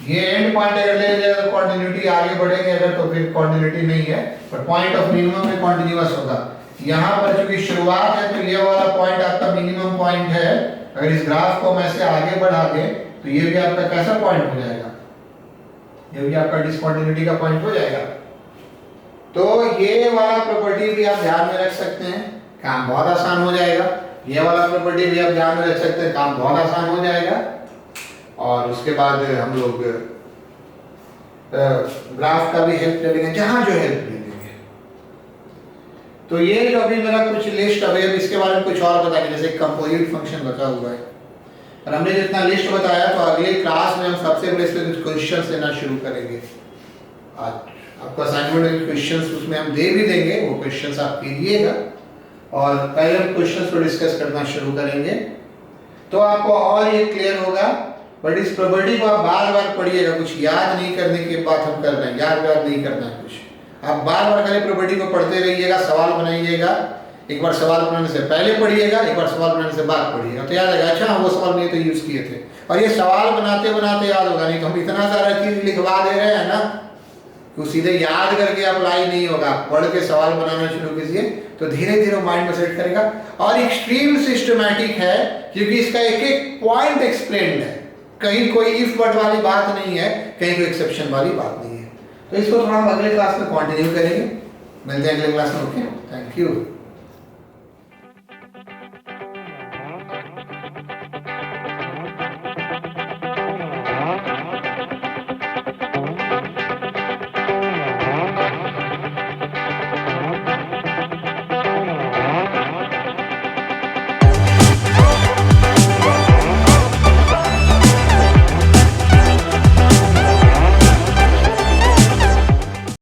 ये एंड पॉइंट अगर ले लिया तो कंटिन्यूटी आगे बढ़ेंगे अगर, तो फिर कंटिन्यूटी नहीं है, पर पॉइंट ऑफ मिनिमम में कंटीन्यूअस होगा। यहां पर चूंकि शुरुआत है तो ये वाला पॉइंट आपका मिनिमम पॉइंट है, अगर इस ग्राफ को हम ऐसे आगे बढ़ा दें तो ये भी आपका कैसा पॉइंट हो जाएगा, ये भी आपका डिसकंटिन्यूटी का पॉइंट हो जाएगा। तो ये वाला प्रॉपर्टी भी आप ध्यान में रख सकते हैं, काम बहुत आसान हो जाएगा। ये वाला प्रॉपर्टी भी आप ध्यान में रख सकते हैं, काम बहुत आसान हो जाएगा। और उसके बाद हम लोग ग्राफ का भी हेल्प ले लेंगे जहां जो हेल्प ले लेंगे। तो ये जो अभी मेरा कुछ लिस्ट, अभी इसके बारे में कुछ और बताएंगे, जैसे कंपोजिट फंक्शन बचा हुआ है, और हमने जितना लिस्ट बताया तो अगले क्लास में हम सबसे पहले इसके कुछ क्वेश्चंस लेना शुरू करेंगे। आज आपको असाइनमेंट में क्वेश्चंस उसमें हम दे भी देंगे, वो क्वेश्चंस आप कीजिएगा, और पहले हम क्वेश्चंस को डिस्कस करना शुरू करेंगे तो आपको और ये क्लियर होगा। बट इस प्रॉपर्टी को आप बार बार पढ़िएगा, कुछ याद नहीं करने की बात हम कर रहे हैं, याद नहीं करना है कुछ, आप बार बार खाली प्रॉपर्टी को पढ़ते रहिएगा, सवाल बनाइएगा, एक बार सवाल बनाने से पहले पढ़िएगा, एक बार सवाल बनाने से बाद पढ़िएगा, तो याद आएगा अच्छा वो सवाल नहीं तो यूज किए थे। और ये सवाल बनाते बनाते याद होगा, नहीं तो हम इतना सारा चीज लिखवा दे रहे हैं ना कि सीधे याद करके अप्लाई नहीं होगा। पढ़ के सवाल बनाना शुरू कीजिए तो धीरे धीरे माइंड में सेट करेगा। और एक्सट्रीम सिस्टमैटिक है क्योंकि इसका एक एक पॉइंट एक्सप्लेन्ड है, कहीं कोई इफ बट वाली बात नहीं है, कहीं कोई एक्सेप्शन वाली बात नहीं है। तो इसको थोड़ा हम अगले क्लास में कंटिन्यू करेंगे, मिलते हैं अगले क्लास में। Okay, thank you.